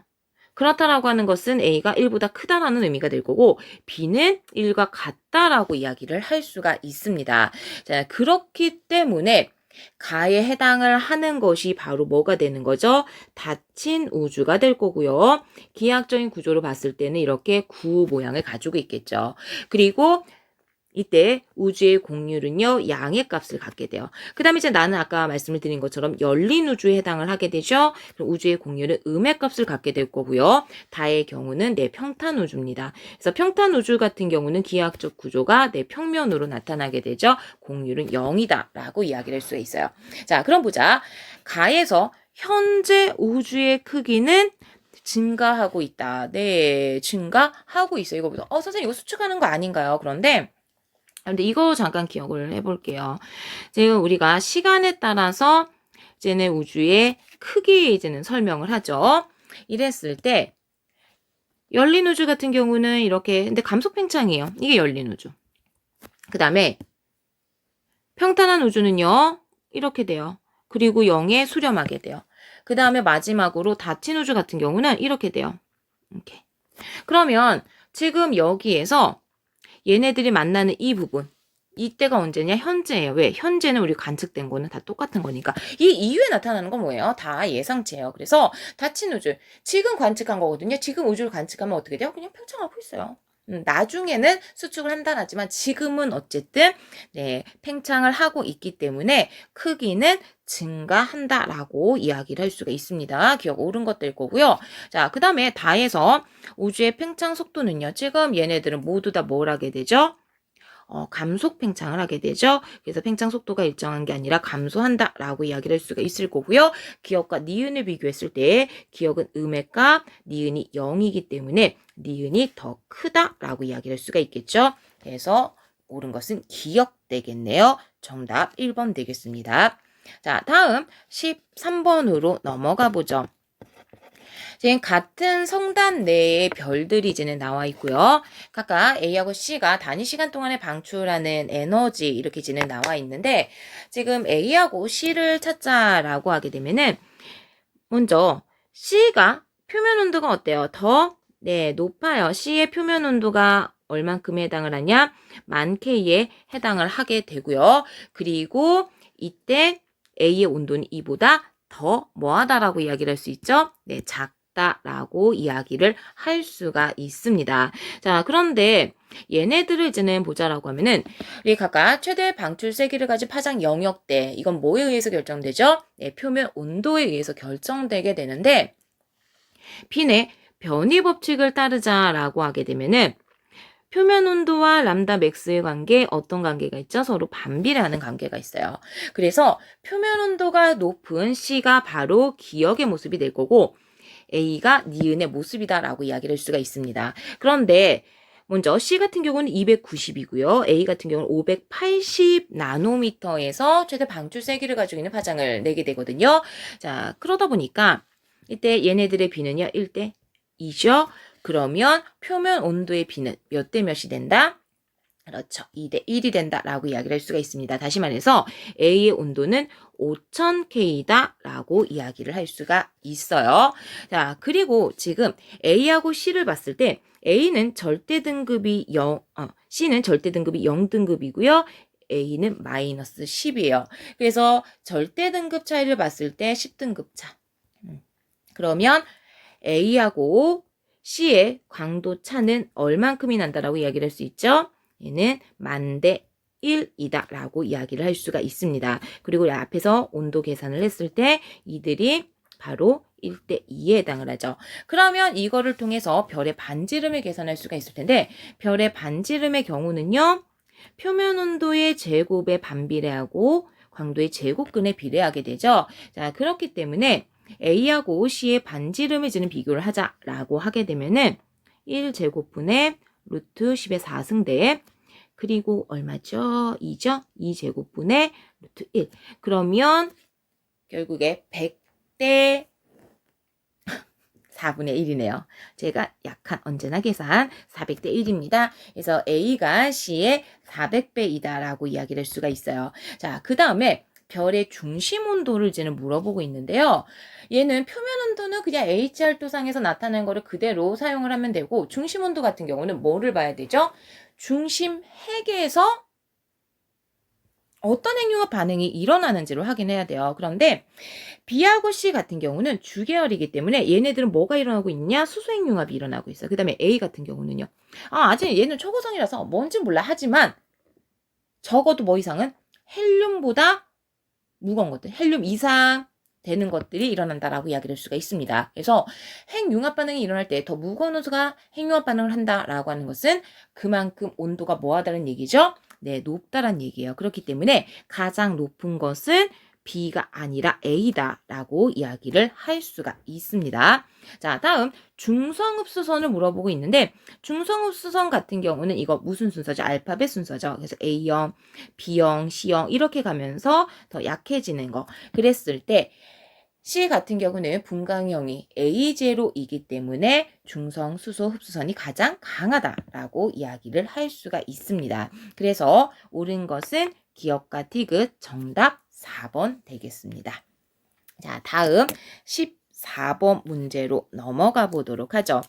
S1: 그렇다라고 하는 것은 A가 1보다 크다라는 의미가 될 거고 B는 1과 같다라고 이야기를 할 수가 있습니다. 자, 그렇기 때문에 가에 해당을 하는 것이 바로 뭐가 되는 거죠? 닫힌 우주가 될 거고요. 기하학적인 구조로 봤을 때는 이렇게 구 모양을 가지고 있겠죠. 그리고 이때 우주의 공률은요, 양의 값을 갖게 돼요. 그 다음에 이제 나는 아까 말씀을 드린 것처럼 열린 우주에 해당을 하게 되죠. 그럼 우주의 공률은 음의 값을 갖게 될 거고요. 다의 경우는 평탄 우주입니다. 그래서 평탄 우주 같은 경우는 기하학적 구조가 평면으로 나타나게 되죠. 공률은 0이다 라고 이야기를 할 수가 있어요. 자, 그럼 보자. 가에서 현재 우주의 크기는 증가하고 있다. 네, 증가하고 있어요. 이거 보자. 선생님 이거 수축하는 거 아닌가요? 그런데 이거 잠깐 기억을 해볼게요. 지금 우리가 시간에 따라서 이제는 우주의 크기 이제는 설명을 하죠. 이랬을 때 열린 우주 같은 경우는 이렇게, 근데 감속 팽창이에요. 이게 열린 우주. 그 다음에 평탄한 우주는요, 이렇게 돼요. 그리고 0에 수렴하게 돼요. 그 다음에 마지막으로 닫힌 우주 같은 경우는 이렇게 돼요. 이렇게. 그러면 지금 여기에서 얘네들이 만나는 이 부분, 이때가 언제냐? 현재예요. 왜? 현재는 우리 관측된 거는 다 똑같은 거니까. 이 이후에 나타나는 건 뭐예요? 다 예상치예요. 그래서 닫힌 우주, 지금 관측한 거거든요. 지금 우주를 관측하면 어떻게 돼요? 그냥 팽창하고 있어요. 나중에는 수축을 한다 하지만 지금은 어쨌든 팽창을 하고 있기 때문에 크기는 증가한다라고 이야기를 할 수가 있습니다. 기억 옳은 것들 거고요. 자, 그 다음에 다에서 우주의 팽창 속도는요. 지금 얘네들은 모두 다 뭘 하게 되죠? 감속 팽창을 하게 되죠. 그래서 팽창 속도가 일정한 게 아니라 감소한다라고 이야기를 할 수가 있을 거고요. 기억과 니은을 비교했을 때 기억은 음의 값, 니은이 0이기 때문에 니은이 더 크다라고 이야기를 할 수가 있겠죠. 그래서 옳은 것은 기억 되겠네요. 정답 1번 되겠습니다. 자, 다음 13번으로 넘어가 보죠. 지금 같은 성단 내에 별들이 이제는 나와 있고요. 각각 A하고 C가 단위 시간 동안에 방출하는 에너지 이렇게 이제는 나와 있는데 지금 A하고 C를 찾자라고 하게 되면은 먼저 C가 표면 온도가 어때요? 더 높아요. C의 표면 온도가 얼만큼에 해당을 하냐? 1000K에 해당을 하게 되고요. 그리고 이때 A의 온도는 이보다 더 뭐하다라고 이야기를 할 수 있죠? 작다라고 이야기를 할 수가 있습니다. 자, 그런데 얘네들을 이제는 보자라고 하면은 우리 각각 최대 방출 세기를 가진 파장 영역대, 이건 뭐에 의해서 결정되죠? 표면 온도에 의해서 결정되게 되는데 빈의 변이 법칙을 따르자라고 하게 되면은 표면 온도와 람다 맥스의 관계, 어떤 관계가 있죠? 서로 반비례하는 관계가 있어요. 그래서 표면 온도가 높은 C가 바로 기억의 모습이 될 거고 A가 니은의 모습이다라고 이야기를 할 수가 있습니다. 그런데 먼저 C 같은 경우는 290이고요. A 같은 경우는 580 나노미터에서 최대 방출 세기를 가지고 있는 파장을 내게 되거든요. 자, 그러다 보니까 이때 얘네들의 B는요, 1대 2죠. 그러면 표면 온도의 B는 몇 대 몇이 된다? 그렇죠. 2대 1이 된다라고 이야기를 할 수가 있습니다. 다시 말해서 A의 온도는 5000K다 라고 이야기를 할 수가 있어요. 자, 그리고 지금 A하고 C를 봤을 때 A는 절대 등급이 C는 절대 등급이 0등급이고요. A는 마이너스 10이에요. 그래서 절대 등급 차이를 봤을 때 10등급 차. 그러면 A하고 C의 광도 차는 얼만큼이 난다라고 이야기를 할 수 있죠? 얘는 1000대 1이다 라고 이야기를 할 수가 있습니다. 그리고 앞에서 온도 계산을 했을 때 이들이 바로 1대 2에 해당을 하죠. 그러면 이거를 통해서 별의 반지름을 계산할 수가 있을 텐데 별의 반지름의 경우는요. 표면 온도의 제곱에 반비례하고 광도의 제곱근에 비례하게 되죠. 자, 그렇기 때문에 A하고 C의 반지름을 지는 비교를 하자라고 하게 되면은 1제곱분의 루트 10의 4승대 그리고 얼마죠? 2죠? 2제곱분의 루트 1. 그러면 결국에 100대 4분의 1이네요. 제가 약한 언제나 계산 400대 1입니다. 그래서 A가 C의 400배이다 라고 이야기를 할 수가 있어요. 자, 그 다음에 별의 중심 온도를 이제는 물어보고 있는데요. 얘는 표면 온도는 그냥 HR도상에서 나타낸 거를 그대로 사용을 하면 되고 중심 온도 같은 경우는 뭐를 봐야 되죠? 중심 핵에서 어떤 행유와 반응이 일어나는지를 확인해야 돼요. 그런데 B하고 C 같은 경우는 주계열이기 때문에 얘네들은 뭐가 일어나고 있냐? 수소행융합이 일어나고 있어요. 그 다음에 A 같은 경우는요. 아직 얘는 초고성이라서 뭔지 몰라 하지만 적어도 뭐 이상은 헬륨보다 무거운 것들, 헬륨 이상 되는 것들이 일어난다라고 이야기할 수가 있습니다. 그래서 핵융합 반응이 일어날 때 더 무거운 원소가 핵융합 반응을 한다라고 하는 것은 그만큼 온도가 뭐하다는 얘기죠? 네, 높다란 얘기예요. 그렇기 때문에 가장 높은 것은 B가 아니라 A다라고 이야기를 할 수가 있습니다. 자, 다음 중성흡수선을 물어보고 있는데 중성흡수선 같은 경우는 이거 무슨 순서죠? 알파벳 순서죠. 그래서 A형, B형, C형 이렇게 가면서 더 약해지는 거. 그랬을 때 C 같은 경우는 분광형이 A0이기 때문에 중성수소 흡수선이 가장 강하다라고 이야기를 할 수가 있습니다. 그래서 옳은 것은 기억과 디귿 정답 4번 되겠습니다. 자, 다음 14번 문제로 넘어가 보도록 하죠.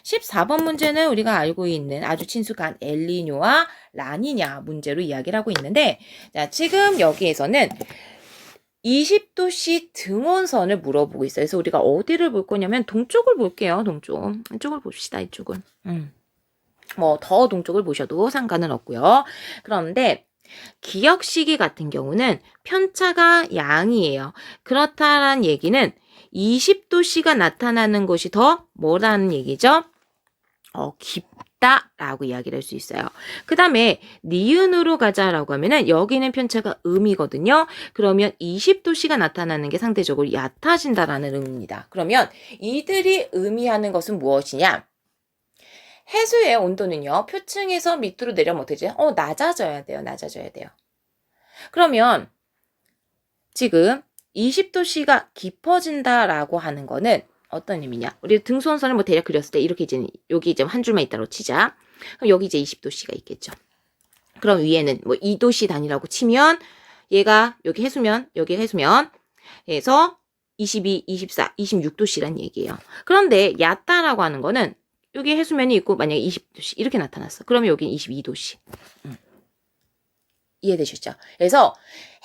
S1: 14번 문제는 우리가 알고 있는 아주 친숙한 엘니뇨와 라니냐 문제로 이야기를 하고 있는데, 자, 지금 여기에서는 20도씨 등원선을 물어보고 있어요. 그래서 우리가 어디를 볼 거냐면 동쪽을 볼게요. 동쪽. 이쪽을 봅시다. 이쪽을. 뭐 더 동쪽을 보셔도 상관은 없고요. 그런데 기억 시기 같은 경우는 편차가 양이에요. 그렇다는 얘기는 20도씨가 나타나는 것이 더 뭐라는 얘기죠? 깊다라고 이야기를 할 수 있어요. 그 다음에 니은으로 가자라고 하면은 여기는 편차가 음이거든요. 그러면 20도씨가 나타나는 게 상대적으로 얕아진다라는 의미입니다. 그러면 이들이 의미하는 것은 무엇이냐? 해수의 온도는요, 표층에서 밑으로 내려면 어떻게 되죠? 낮아져야 돼요. 낮아져야 돼요. 그러면 지금 20도씨가 깊어진다라고 하는 거는 어떤 의미냐? 우리 등수원선을 뭐 대략 그렸을 때 이렇게 이제 여기 이제 한 줄만 있다고 치자. 그럼 여기 이제 20도씨가 있겠죠. 그럼 위에는 뭐 2도씨 단위라고 치면 얘가 여기 해수면 여기 해수면 해서 22, 24, 26도씨란 얘기예요. 그런데 얕다라고 하는 거는 여기 해수면이 있고 만약에 20도씨 이렇게 나타났어. 그러면 여기 22도씨. 이해되셨죠? 그래서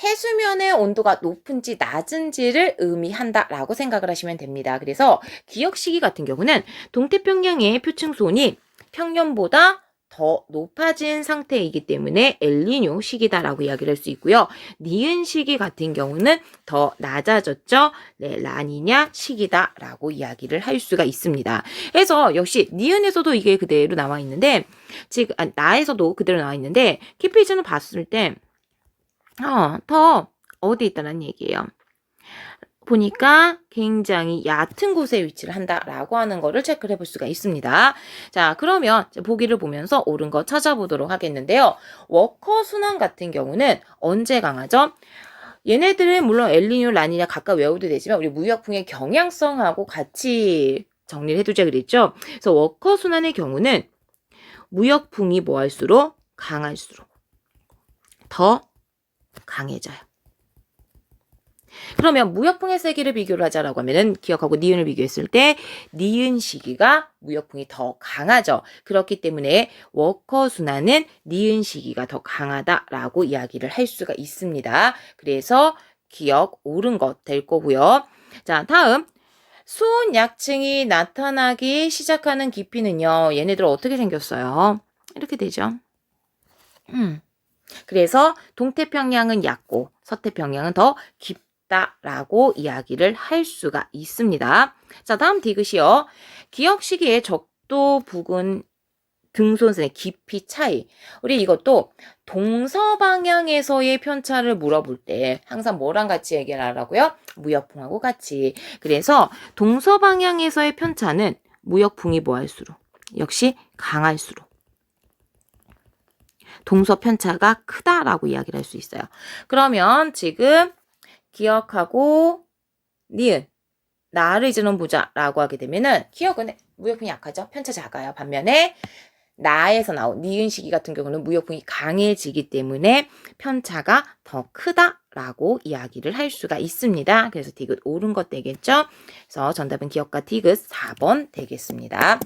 S1: 해수면의 온도가 높은지 낮은지를 의미한다라고 생각을 하시면 됩니다. 그래서 기억 시기 같은 경우는 동태평양의 표층수온이 평년보다 더 높아진 상태이기 때문에 엘니뇨 시기다라고 이야기를 할 수 있고요. 니은 시기 같은 경우는 더 낮아졌죠. 네, 라니냐 시기다라고 이야기를 할 수가 있습니다. 그래서 역시 니은에서도 이게 그대로 나와 있는데 지금 나에서도 그대로 나와 있는데 키페이지는 봤을 때 더 어디 있다는 얘기예요. 보니까 굉장히 얕은 곳에 위치를 한다라고 하는 거를 체크를 해볼 수가 있습니다. 자, 그러면 보기를 보면서 옳은 거 찾아보도록 하겠는데요. 워커 순환 같은 경우는 언제 강하죠? 얘네들은 물론 엘니뇨, 라니냐 각각 외워도 되지만 우리 무역풍의 경향성하고 같이 정리를 해두자 그랬죠. 그래서 워커 순환의 경우는 무역풍이 뭐 할수록 강할수록 더 강해져요. 그러면 무역풍의 세기를 비교를 하자라고 하면은 기억하고 니은을 비교했을 때 니은 시기가 무역풍이 더 강하죠. 그렇기 때문에 워커 순환은 니은 시기가 더 강하다라고 이야기를 할 수가 있습니다. 그래서 기억 옳은 것 될 거고요. 자, 다음 수온 약층이 나타나기 시작하는 깊이는요. 얘네들 어떻게 생겼어요? 이렇게 되죠. 그래서 동태평양은 얕고 서태평양은 더 깊다라고 이야기를 할 수가 있습니다. 자, 다음 디귿이요. 기억 시기의 적도 부근 등손선의 깊이 차이. 우리 이것도 동서방향에서의 편차를 물어볼 때 항상 뭐랑 같이 얘기를 하라고요? 무역풍하고 같이. 그래서 동서방향에서의 편차는 무역풍이 뭐 할수록 역시 강할수록 동서 편차가 크다라고 이야기를 할 수 있어요. 그러면 지금 기억하고 니은 나를 이제 넌 보자라고 하게 되면은 기억은 무역풍이 약하죠. 편차 작아요. 반면에 나에서 나온 니은 시기 같은 경우는 무역풍이 강해지기 때문에 편차가 더 크다라고 이야기를 할 수가 있습니다. 그래서 디귿 옳은 것 되겠죠. 그래서 정답은 기억과 디귿 4번 되겠습니다.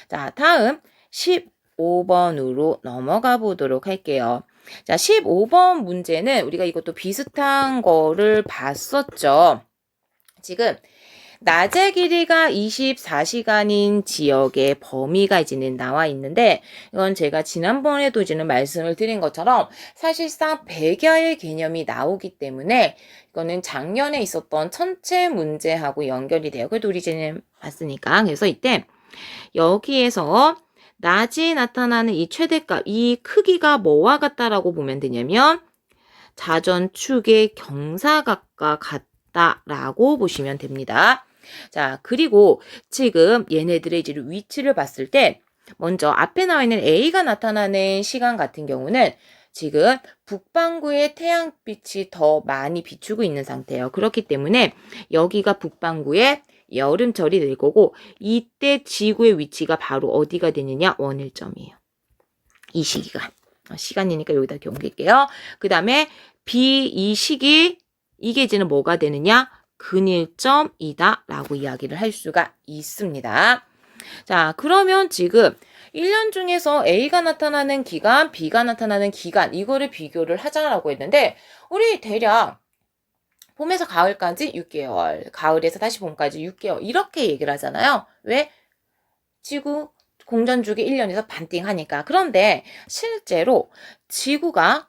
S1: 자, 다음 15번으로 넘어가 보도록 할게요. 자, 15번 문제는 우리가 이것도 비슷한 거를 봤었죠. 지금 낮의 길이가 24시간인 지역의 범위가 이제는 나와 있는데, 이건 제가 지난번에도 이제는 말씀을 드린 것처럼 사실상 백야의 개념이 나오기 때문에 이거는 작년에 있었던 천체 문제하고 연결이 돼요. 그래도 우리 이제는 봤으니까. 그래서 이때 여기에서 낮이 나타나는 이 최대값, 이 크기가 뭐와 같다라고 보면 되냐면 자전축의 경사각과 같다라고 보시면 됩니다. 자, 그리고 지금 얘네들의 이제 위치를 봤을 때 먼저 앞에 나와 있는 A가 나타나는 시간 같은 경우는 지금 북반구에 태양빛이 더 많이 비추고 있는 상태예요. 그렇기 때문에 여기가 북반구에 여름철이 될 거고, 이때 지구의 위치가 바로 어디가 되느냐? 원일점이에요. 이 시기가. 시간이니까 여기다 이렇게 옮길게요. 그 다음에 B 이 시기, 이게 이제는 뭐가 되느냐? 근일점이다 라고 이야기를 할 수가 있습니다. 자, 그러면 지금 1년 중에서 A가 나타나는 기간, B가 나타나는 기간, 이거를 비교를 하자라고 했는데, 우리 대략 봄에서 가을까지 6개월, 가을에서 다시 봄까지 6개월, 이렇게 얘기를 하잖아요. 왜? 지구 공전주기 1년에서 반띵하니까. 그런데 실제로 지구가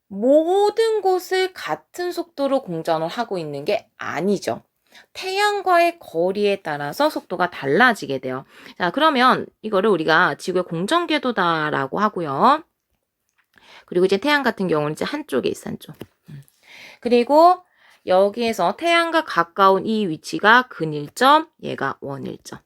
S1: 모든 곳을 같은 속도로 공전을 하고 있는 게 아니죠. 태양과의 거리에 따라서 속도가 달라지게 돼요. 자, 그러면 이거를 우리가 지구의 공전 궤도다라고 하고요. 그리고 이제 태양 같은 경우는 이제 한쪽에 있어, 한쪽. 그리고 여기에서 태양과 가까운 이 위치가 근일점, 얘가 원일점.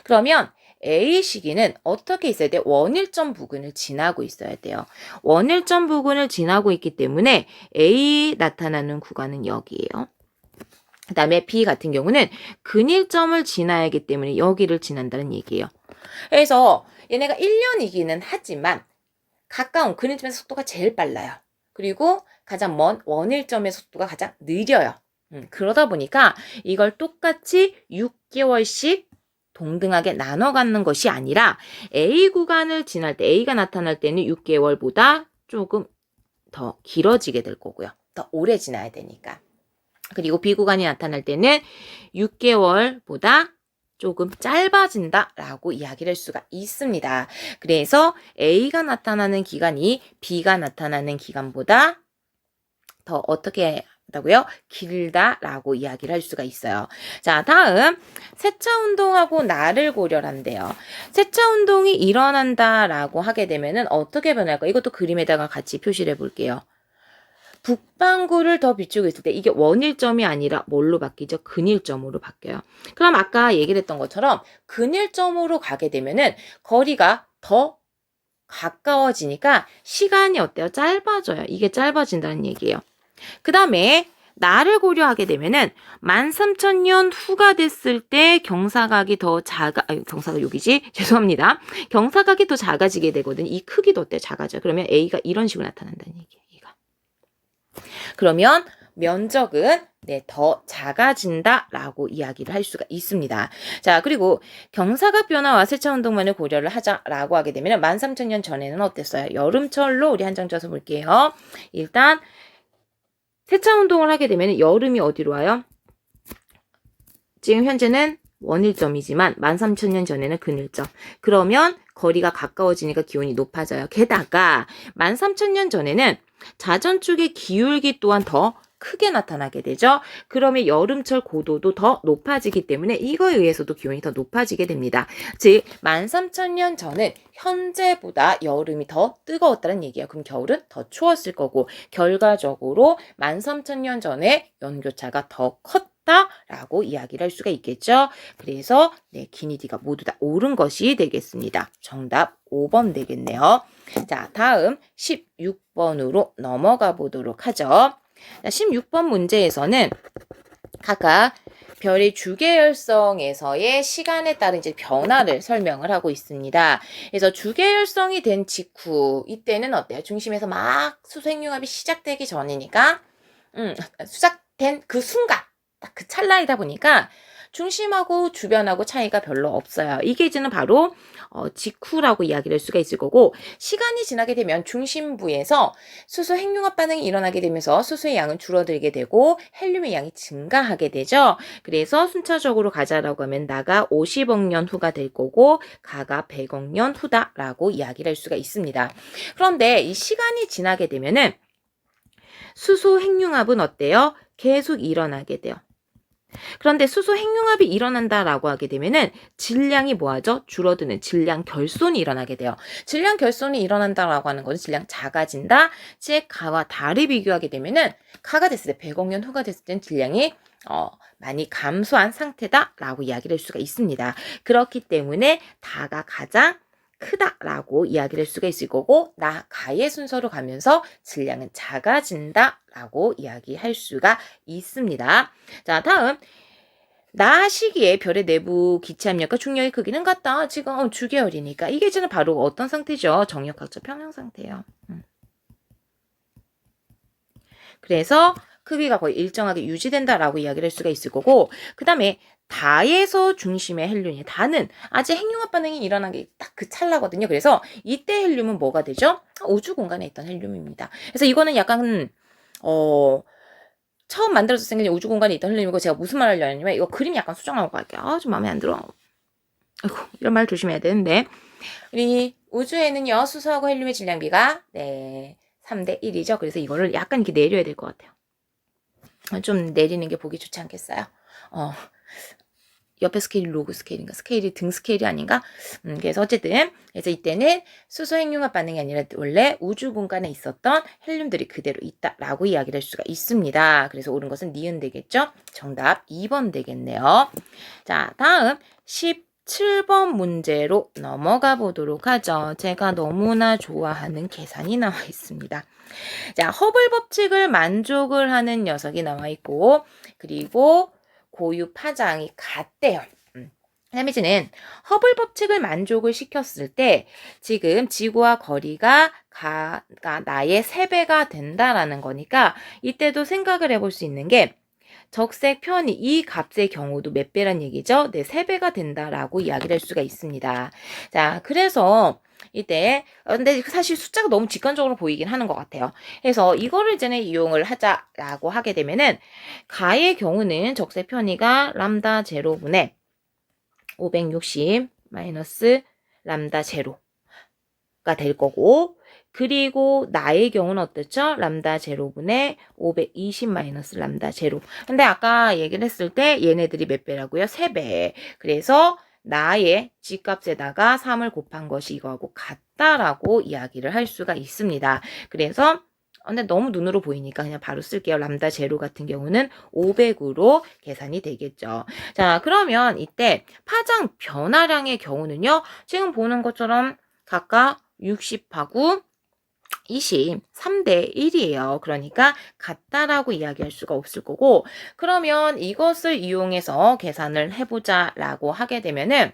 S1: 그러면 A 시기는 어떻게 있어야 돼? 원일점 부근을 지나고 있어야 돼요. 원일점 부근을 지나고 있기 때문에 A 나타나는 구간은 여기예요. 그 다음에 B 같은 경우는 근일점을 지나야 하기 때문에 여기를 지난다는 얘기예요. 그래서 얘네가 1년이기는 하지만 가까운 근일점에서 속도가 제일 빨라요. 그리고 가장 먼 원일점의 속도가 가장 느려요. 그러다 보니까 이걸 똑같이 6개월씩 동등하게 나눠 갖는 것이 아니라 A 구간을 지날 때, A가 나타날 때는 6개월보다 조금 더 길어지게 될 거고요. 더 오래 지나야 되니까. 그리고 B 구간이 나타날 때는 6개월보다 조금 짧아진다라고 이야기를 할 수가 있습니다. 그래서 A가 나타나는 기간이 B가 나타나는 기간보다 더 어떻게 한다고요? 길다라고 이야기를 할 수가 있어요. 자, 다음 세차 운동하고 날을 고려한대요. 세차 운동이 일어난다라고 하게 되면은 어떻게 변할까? 이것도 그림에다가 같이 표시를 해볼게요. 북반구를 더 비추고 있을 때 이게 원일점이 아니라 뭘로 바뀌죠? 근일점으로 바뀌어요. 그럼 아까 얘기를 했던 것처럼 근일점으로 가게 되면은 거리가 더 가까워지니까 시간이 어때요? 짧아져요. 이게 짧아진다는 얘기예요. 그 다음에 날을 고려하게 되면은 13,000년 후가 됐을 때 경사각이 더 경사각 여기지? 죄송합니다. 경사각이 더 작아지게 되거든요. 이 크기도 어때요? 작아져요. 그러면 A가 이런 식으로 나타난다는 얘기예요. 그러면 면적은 더 작아진다라고 이야기를 할 수가 있습니다. 자, 그리고 경사각 변화와 세차 운동만을 고려를 하자라고 하게 되면 13,000년 전에는 어땠어요? 여름철로 우리 한 장 쪄서 볼게요. 일단 세차 운동을 하게 되면 여름이 어디로 와요? 지금 현재는 원일점이지만 13,000년 전에는 근일점. 그러면 거리가 가까워지니까 기온이 높아져요. 게다가 13,000년 전에는 자전축의 기울기 또한 더 크게 나타나게 되죠. 그러면 여름철 고도도 더 높아지기 때문에 이거에 의해서도 기온이 더 높아지게 됩니다. 즉 13,000년 전은 현재보다 여름이 더 뜨거웠다는 얘기예요. 그럼 겨울은 더 추웠을 거고 결과적으로 13,000년 전에 연교차가 더 컸다라고 이야기를 할 수가 있겠죠. 그래서 기니디가 모두 다 옳은 것이 되겠습니다. 정답 5번 되겠네요. 자, 다음 16번으로 넘어가 보도록 하죠. 16번 문제에서는 각각 별의 주계열성에서의 시간에 따른 이제 변화를 설명을 하고 있습니다. 그래서 주계열성이 된 직후 이때는 어때요? 중심에서 막 수소핵융합이 시작되기 전이니까 시작된 그 순간 딱 그 찰나이다 보니까 중심하고 주변하고 차이가 별로 없어요. 이게 이제는 바로 직후라고 이야기를 할 수가 있을 거고, 시간이 지나게 되면 중심부에서 수소 핵융합 반응이 일어나게 되면서 수소의 양은 줄어들게 되고 헬륨의 양이 증가하게 되죠. 그래서 순차적으로 가자라고 하면 나가 50억 년 후가 될 거고 가가 100억 년 후다라고 이야기를 할 수가 있습니다. 그런데 이 시간이 지나게 되면은 수소 핵융합은 어때요? 계속 일어나게 돼요. 그런데 수소 핵융합이 일어난다라고 하게 되면은 질량이 뭐하죠? 줄어드는 질량 결손이 일어나게 돼요. 질량 결손이 일어난다라고 하는 것은 질량 작아진다. 즉 가와 달을 비교하게 되면은 가가 됐을 때 100억 년 후가 됐을 때는 질량이 많이 감소한 상태다라고 이야기를 할 수가 있습니다. 그렇기 때문에 다가 가장 크다라고 이야기를 할 수가 있을 거고 가의 순서로 가면서 질량은 작아진다라고 이야기할 수가 있습니다. 자, 다음 나 시기에 별의 내부 기체 압력과 중력의 크기는 같다. 지금 주계열이니까 이게 지금 바로 어떤 상태죠? 정력학적 평형 상태예요. 그래서 크기가 거의 일정하게 유지된다라고 이야기를 할 수가 있을 거고, 그 다음에 다에서 중심의 헬륨이, 다는 아직 핵융합 반응이 일어난 게 딱 그 찰나거든요. 그래서 이때 헬륨은 뭐가 되죠? 우주 공간에 있던 헬륨입니다. 그래서 이거는 약간 처음 만들어서 생긴 우주 공간에 있던 헬륨이고, 제가 무슨 말 하려냐면 이거 그림이 약간 수정하고 갈게요. 좀 마음에 안 들어. 아이고, 이런 말 조심해야 되는데, 우리 우주에는요 수소하고 헬륨의 질량비가 3대 1이죠. 그래서 이거를 약간 이렇게 내려야 될 것 같아요. 좀 내리는 게 보기 좋지 않겠어요? 옆에 스케일이 로그 스케일인가? 스케일이 등 스케일이 아닌가? 그래서 어쨌든 그래서 이때는 수소 핵융합 반응이 아니라 원래 우주 공간에 있었던 헬륨들이 그대로 있다라고 이야기를 할 수가 있습니다. 그래서 옳은 것은 니은 되겠죠? 정답 2번 되겠네요. 자, 다음 17번 문제로 넘어가 보도록 하죠. 제가 너무나 좋아하는 계산이 나와 있습니다. 자, 허블 법칙을 만족을 하는 녀석이 나와 있고, 그리고 고유 파장이 같대요. 그다음에 이제는 허블 법칙을 만족을 시켰을 때 지금 지구와 거리가 나의 3배가 된다라는 거니까 이때도 생각을 해볼 수 있는 게 적색 편이 이 값의 경우도 몇 배란 얘기죠? 3배가 된다라고 이야기를 할 수가 있습니다. 자, 그래서 이때 근데 사실 숫자가 너무 직관적으로 보이긴 하는 것 같아요. 그래서 이거를 이제는 이용을 하자라고 하게 되면은 가의 경우는 적색 편의가 람다 제로분의 560 마이너스 람다 제로가 될 거고, 그리고 나의 경우는 어떻죠? 람다 제로분의 520 마이너스 람다 제로. 근데 아까 얘기를 했을 때 얘네들이 몇 배라고요? 3배. 그래서 나의 G값에다가 3을 곱한 것이 이거하고 같다라고 이야기를 할 수가 있습니다. 그래서 근데 너무 눈으로 보이니까 그냥 바로 쓸게요. 람다 제로 같은 경우는 500으로 계산이 되겠죠. 자, 그러면 이때 파장 변화량의 경우는요. 지금 보는 것처럼 각각 60하고 20, 3대 1이에요. 그러니까 같다라고 이야기할 수가 없을 거고, 그러면 이것을 이용해서 계산을 해보자라고 하게 되면은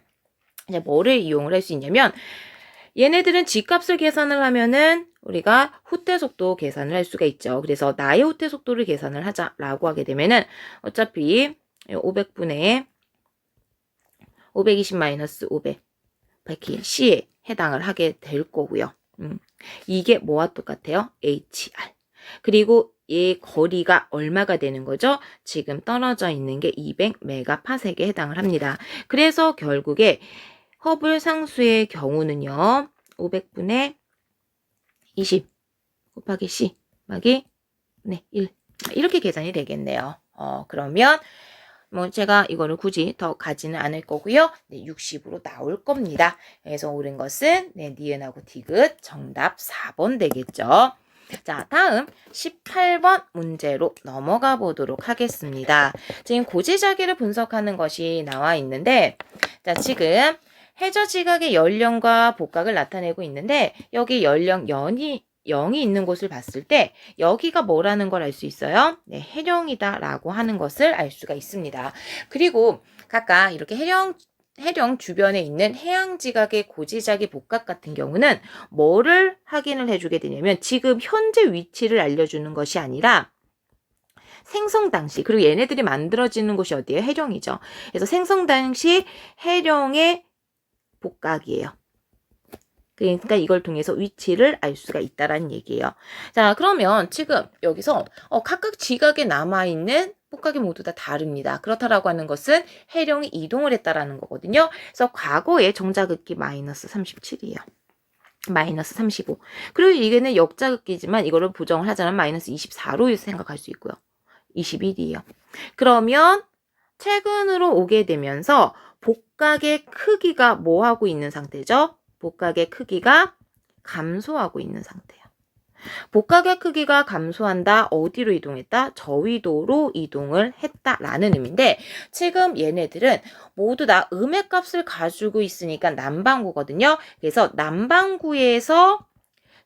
S1: 이제 뭐를 이용을 할 수 있냐면 얘네들은 G값을 계산을 하면은 우리가 후퇴 속도 계산을 할 수가 있죠. 그래서 나의 후퇴 속도를 계산을 하자라고 하게 되면은 어차피 500분의 520 마이너스 500 밝힌 C에 해당을 하게 될 거고요. 이게 뭐와 똑같아요? HR. 그리고 이 거리가 얼마가 되는 거죠? 지금 떨어져 있는 게 200메가파섹에 해당을 합니다. 그래서 결국에 허블 상수의 경우는요. 500분의 20 곱하기 C 곱하기 1 이렇게 계산이 되겠네요. 그러면 뭐 제가 이거를 굳이 더 가지는 않을 거고요. 60으로 나올 겁니다. 그래서 옳은 것은 니은하고 디귿 정답 4번 되겠죠. 자, 다음 18번 문제로 넘어가 보도록 하겠습니다. 지금 고지자기를 분석하는 것이 나와 있는데, 자, 지금 해저 지각의 연령과 복각을 나타내고 있는데, 여기 연령 0이 있는 곳을 봤을 때 여기가 뭐라는 걸 알 수 있어요? 네, 해령이다라고 하는 것을 알 수가 있습니다. 그리고 각각 이렇게 해령 주변에 있는 해양지각의 고지자기 복각 같은 경우는 뭐를 확인을 해주게 되냐면 지금 현재 위치를 알려주는 것이 아니라 생성 당시, 그리고 얘네들이 만들어지는 곳이 어디예요? 해령이죠. 그래서 생성 당시 해령의 복각이에요. 그러니까 이걸 통해서 위치를 알 수가 있다라는 얘기예요. 자, 그러면 지금 여기서 각각 지각에 남아있는 복각이 모두 다 다릅니다. 그렇다라고 하는 것은 해령이 이동을 했다라는 거거든요. 그래서 과거의 정자극기 마이너스 37이에요. 마이너스 35. 그리고 이게는 역자극기지만 이거를 부정을 하자면 마이너스 24로 생각할 수 있고요. 21이에요. 그러면 최근으로 오게 되면서 복각의 크기가 뭐 하고 있는 상태죠? 복각의 크기가 감소하고 있는 상태예요. 복각의 크기가 감소한다. 어디로 이동했다? 저위도로 이동을 했다라는 의미인데 지금 얘네들은 모두 다 음의 값을 가지고 있으니까 남반구거든요. 그래서 남반구에서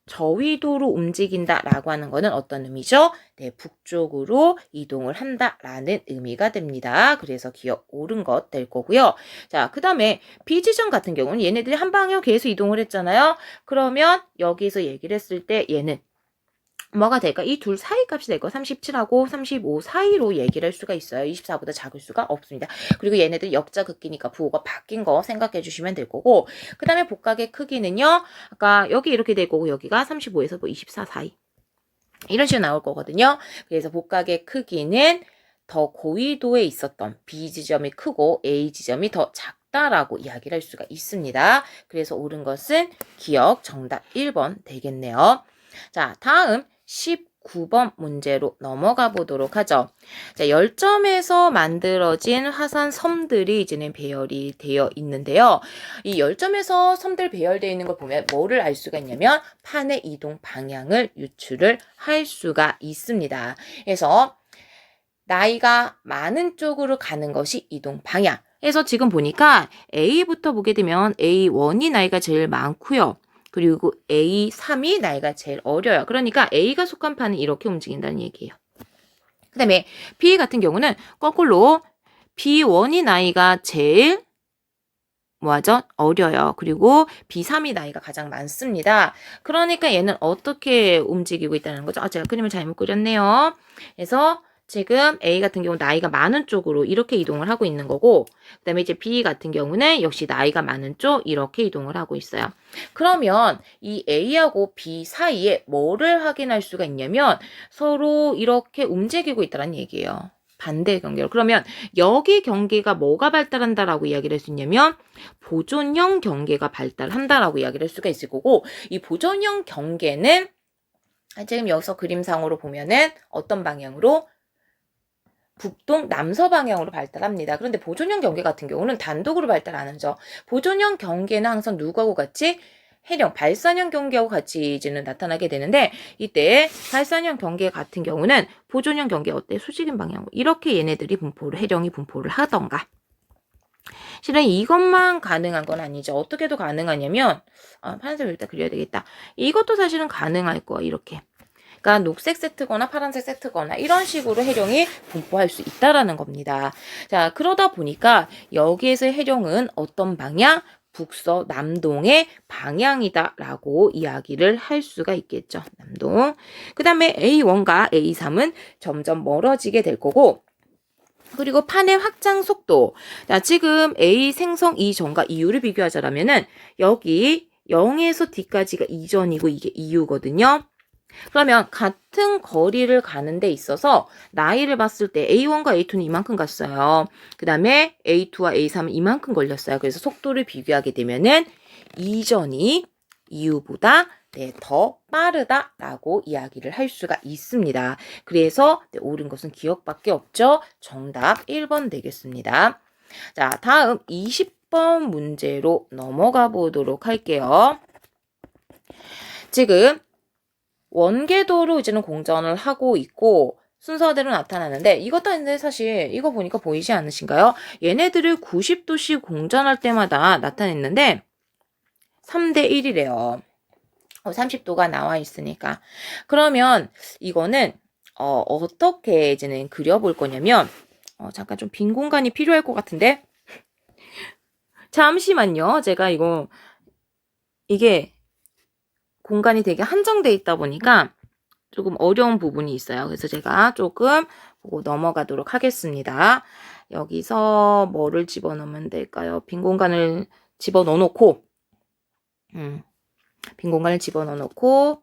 S1: 저위도로 움직인다라고 하는 거는 어떤 의미죠? 네, 북쪽으로 이동을 한다라는 의미가 됩니다. 그래서 기억 옳은 것 될 거고요. 자, 그 다음에 B지점 같은 경우는 얘네들이 한 방향 계속 이동을 했잖아요. 그러면 여기서 얘기를 했을 때 얘는 뭐가 될까? 이 둘 사이 값이 될 거 37하고 35 사이로 얘기를 할 수가 있어요. 24보다 작을 수가 없습니다. 그리고 얘네들 역자극기니까 부호가 바뀐 거 생각해 주시면 될 거고 그 다음에 복각의 크기는요. 아까 여기 이렇게 될 거고 여기가 35에서 뭐 24 사이 이런 식으로 나올 거거든요. 그래서 복각의 크기는 더 고위도에 있었던 B 지점이 크고 A 지점이 더 작다라고 이야기를 할 수가 있습니다. 그래서 옳은 것은 기억 정답 1번 되겠네요. 자, 다음 19번 문제로 넘어가 보도록 하죠. 자, 열점에서 만들어진 화산 섬들이 이제는 배열이 되어 있는데요. 이 열점에서 섬들 배열되어 있는 걸 보면 뭐를 알 수가 있냐면 판의 이동 방향을 유추를 할 수가 있습니다. 그래서 나이가 많은 쪽으로 가는 것이 이동 방향. 그래서 지금 보니까 A부터 보게 되면 A1이 나이가 제일 많고요. 그리고 A3이 나이가 제일 어려요. 그러니까 A가 속한 판은 이렇게 움직인다는 얘기예요. 그 다음에 B 같은 경우는 거꾸로 B1이 나이가 제일 뭐하죠? 어려요. 그리고 B3이 나이가 가장 많습니다. 그러니까 얘는 어떻게 움직이고 있다는 거죠? 제가 그림을 잘못 그렸네요. 그래서 지금 A 같은 경우 나이가 많은 쪽으로 이렇게 이동을 하고 있는 거고 그 다음에 이제 B 같은 경우는 역시 나이가 많은 쪽 이렇게 이동을 하고 있어요. 그러면 이 A하고 B 사이에 뭐를 확인할 수가 있냐면 서로 이렇게 움직이고 있다는 얘기예요. 반대 경계로. 그러면 여기 경계가 뭐가 발달한다라고 이야기를 할 수 있냐면 보존형 경계가 발달한다라고 이야기를 할 수가 있을 거고 이 보존형 경계는 지금 여기서 그림상으로 보면은 어떤 방향으로 북동 남서 방향으로 발달합니다. 그런데 보존형 경계 같은 경우는 단독으로 발달 안 하죠. 보존형 경계는 항상 누구하고 같이 해령, 발산형 경계하고 같이 이제는 나타나게 되는데 이때 발산형 경계 같은 경우는 보존형 경계 어때? 수직인 방향으로 이렇게 얘네들이 분포를 해령이 분포를 하던가 실은 이것만 가능한 건 아니죠. 어떻게도 가능하냐면 파란색을 일단 그려야 되겠다. 이것도 사실은 가능할 거야. 이렇게. 그러니까 녹색 세트거나 파란색 세트거나 이런 식으로 해령이 분포할 수 있다라는 겁니다. 자, 그러다 보니까 여기에서 해령은 어떤 방향? 북서 남동의 방향이다라고 이야기를 할 수가 있겠죠. 남동. 그 다음에 A1과 A3은 점점 멀어지게 될 거고 그리고 판의 확장 속도. 자, 지금 A 생성 이전과 이후를 비교하자면은 여기 0에서 D까지가 이전이고 이게 이후거든요. 그러면 같은 거리를 가는 데 있어서 나이를 봤을 때 A1과 A2는 이만큼 갔어요. 그 다음에 A2와 A3은 이만큼 걸렸어요. 그래서 속도를 비교하게 되면은 이전이 이후보다 더 빠르다라고 이야기를 할 수가 있습니다. 그래서 옳은 것은 기억밖에 없죠. 정답 1번 되겠습니다. 자, 다음 20번 문제로 넘어가 보도록 할게요. 지금 원궤도로 이제는 공전을 하고 있고 순서대로 나타나는데 이것도 아닌데 사실 이거 보니까 보이지 않으신가요? 얘네들을 90도씩 공전할 때마다 나타냈는데 3대 1이래요. 30도가 나와 있으니까. 그러면 이거는 어떻게 이제는 그려볼 거냐면 잠깐 좀 빈 공간이 필요할 것 같은데 잠시만요. 제가 이게 공간이 되게 한정돼 있다 보니까 조금 어려운 부분이 있어요. 그래서 제가 조금 보고 넘어가도록 하겠습니다. 여기서 뭐를 집어넣으면 될까요? 빈 공간을 집어넣어 놓고 빈 공간을 집어넣어 놓고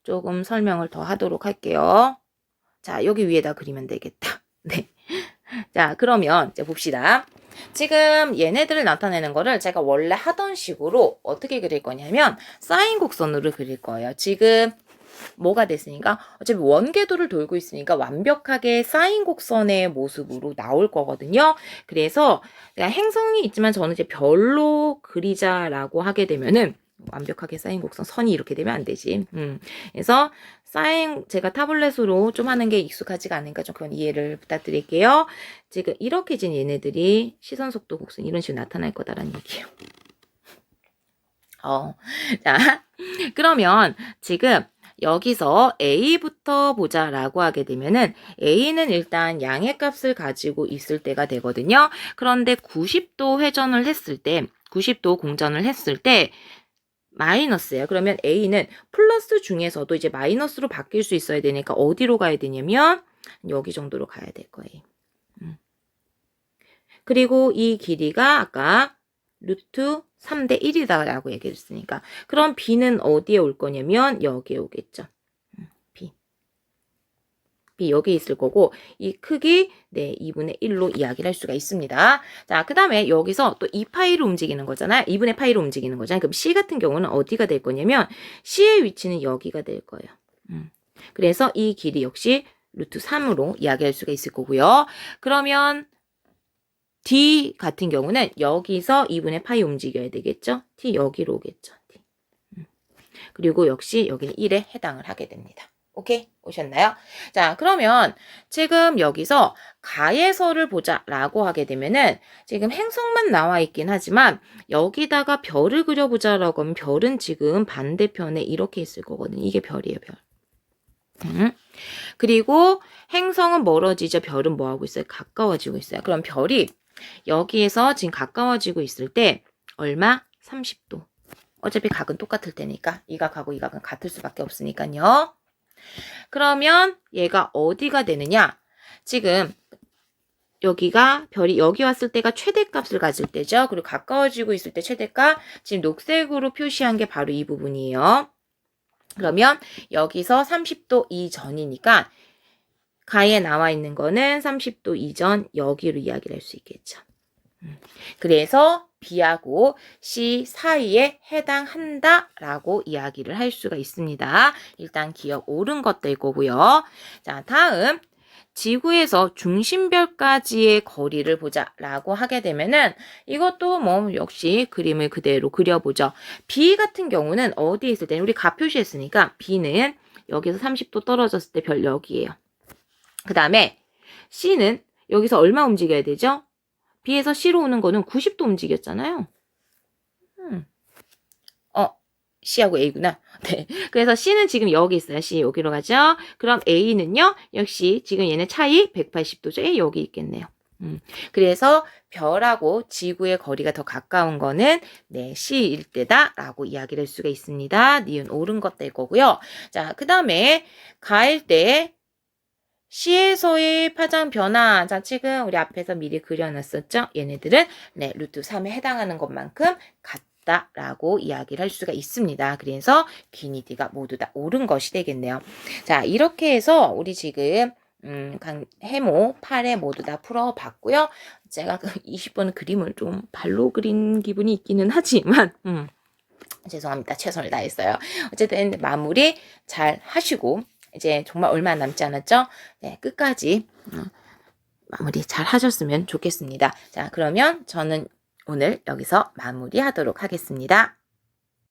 S1: 조금 설명을 더 하도록 할게요. 자, 여기 위에다 그리면 되겠다. 네. 자, 그러면 이제 봅시다. 지금 얘네들을 나타내는 거를 제가 원래 하던 식으로 어떻게 그릴 거냐면 사인 곡선으로 그릴 거예요. 지금 뭐가 됐으니까 어차피 원궤도를 돌고 있으니까 완벽하게 사인 곡선의 모습으로 나올 거거든요. 그래서 행성이 있지만 저는 이제 별로 그리자라고 하게 되면은 완벽하게 사인 곡선 선이 이렇게 되면 안 되지. 그래서 제가 타블렛으로 좀 하는 게 익숙하지가 않으니까 좀 그건 이해를 부탁드릴게요. 지금 이렇게 진 얘네들이 시선 속도 곡선 이런 식으로 나타날 거다라는 얘기예요. 자, 그러면 지금 여기서 A부터 보자라고 하게 되면은 A는 일단 양의 값을 가지고 있을 때가 되거든요. 그런데 90도 회전을 했을 때, 90도 공전을 했을 때 마이너스예요. 그러면 A는 플러스 중에서도 이제 마이너스로 바뀔 수 있어야 되니까 어디로 가야 되냐면 여기 정도로 가야 될 거예요. 그리고 이 길이가 아까 루트 3대 1이다라고 얘기했으니까 그럼 B는 어디에 올 거냐면 여기에 오겠죠. B 여기 있을 거고 이 크기 2분의 1로 이야기를 할 수가 있습니다. 자, 그 다음에 여기서 또 2파이로 움직이는 거잖아요. 2분의 파이로 움직이는 거잖아요. 그럼 C 같은 경우는 어디가 될 거냐면 C의 위치는 여기가 될 거예요. 그래서 이 길이 역시 루트 3으로 이야기할 수가 있을 거고요. 그러면 D 같은 경우는 여기서 2분의 파이 움직여야 되겠죠? T 여기로 오겠죠. T. 그리고 역시 여기는 1에 해당을 하게 됩니다. 오케이? 오셨나요? 자, 그러면 지금 여기서 가에서를 보자라고 하게 되면은 지금 행성만 나와 있긴 하지만 여기다가 별을 그려보자라고 하면 별은 지금 반대편에 이렇게 있을 거거든요. 이게 별이에요, 별. 그리고 행성은 멀어지죠. 별은 뭐하고 있어요? 가까워지고 있어요. 그럼 별이 여기에서 지금 가까워지고 있을 때 얼마? 30도. 어차피 각은 똑같을 테니까 이 각하고 이 각은 같을 수밖에 없으니까요. 그러면 얘가 어디가 되느냐? 지금 여기가 별이 여기 왔을 때가 최대값을 가질 때죠. 그리고 가까워지고 있을 때 최대값 지금 녹색으로 표시한 게 바로 이 부분이에요. 그러면 여기서 30도 이전이니까 가에 나와 있는 거는 30도 이전 여기로 이야기를 할 수 있겠죠. 그래서 B하고 C 사이에 해당한다라고 이야기를 할 수가 있습니다. 일단 기억 옳은 것 될 거고요. 자, 다음 지구에서 중심별까지의 거리를 보자라고 하게 되면은 이것도 뭐 역시 그림을 그대로 그려보죠. B 같은 경우는 어디에 있을 때는 우리 가 표시했으니까 B는 여기서 30도 떨어졌을 때 별 여기예요. 그 다음에 C는 여기서 얼마 움직여야 되죠? B에서 C로 오는 거는 90도 움직였잖아요. C하고 A구나. 네. 그래서 C는 지금 여기 있어요. C 여기로 가죠. 그럼 A는요. 역시 지금 얘네 차이 180도죠. A 여기 있겠네요. 그래서 별하고 지구의 거리가 더 가까운 거는 C일 때다라고 이야기를 할 수가 있습니다. 니은 옳은 것 될 거고요. 자, 그 다음에 가일 때 C에서의 파장 변화. 자, 지금 우리 앞에서 미리 그려놨었죠? 얘네들은 루트 3에 해당하는 것만큼 같다라고 이야기를 할 수가 있습니다. 그래서 기니 D가 모두 다 옳은 것이 되겠네요. 자, 이렇게 해서 우리 지금 해모 8회 모두 다 풀어봤고요. 제가 20번 그림을 좀 발로 그린 기분이 있기는 하지만 죄송합니다. 최선을 다했어요. 어쨌든 마무리 잘 하시고 이제 정말 얼마 남지 않았죠? 네, 끝까지 마무리 잘 하셨으면 좋겠습니다. 자, 그러면 저는 오늘 여기서 마무리하도록 하겠습니다.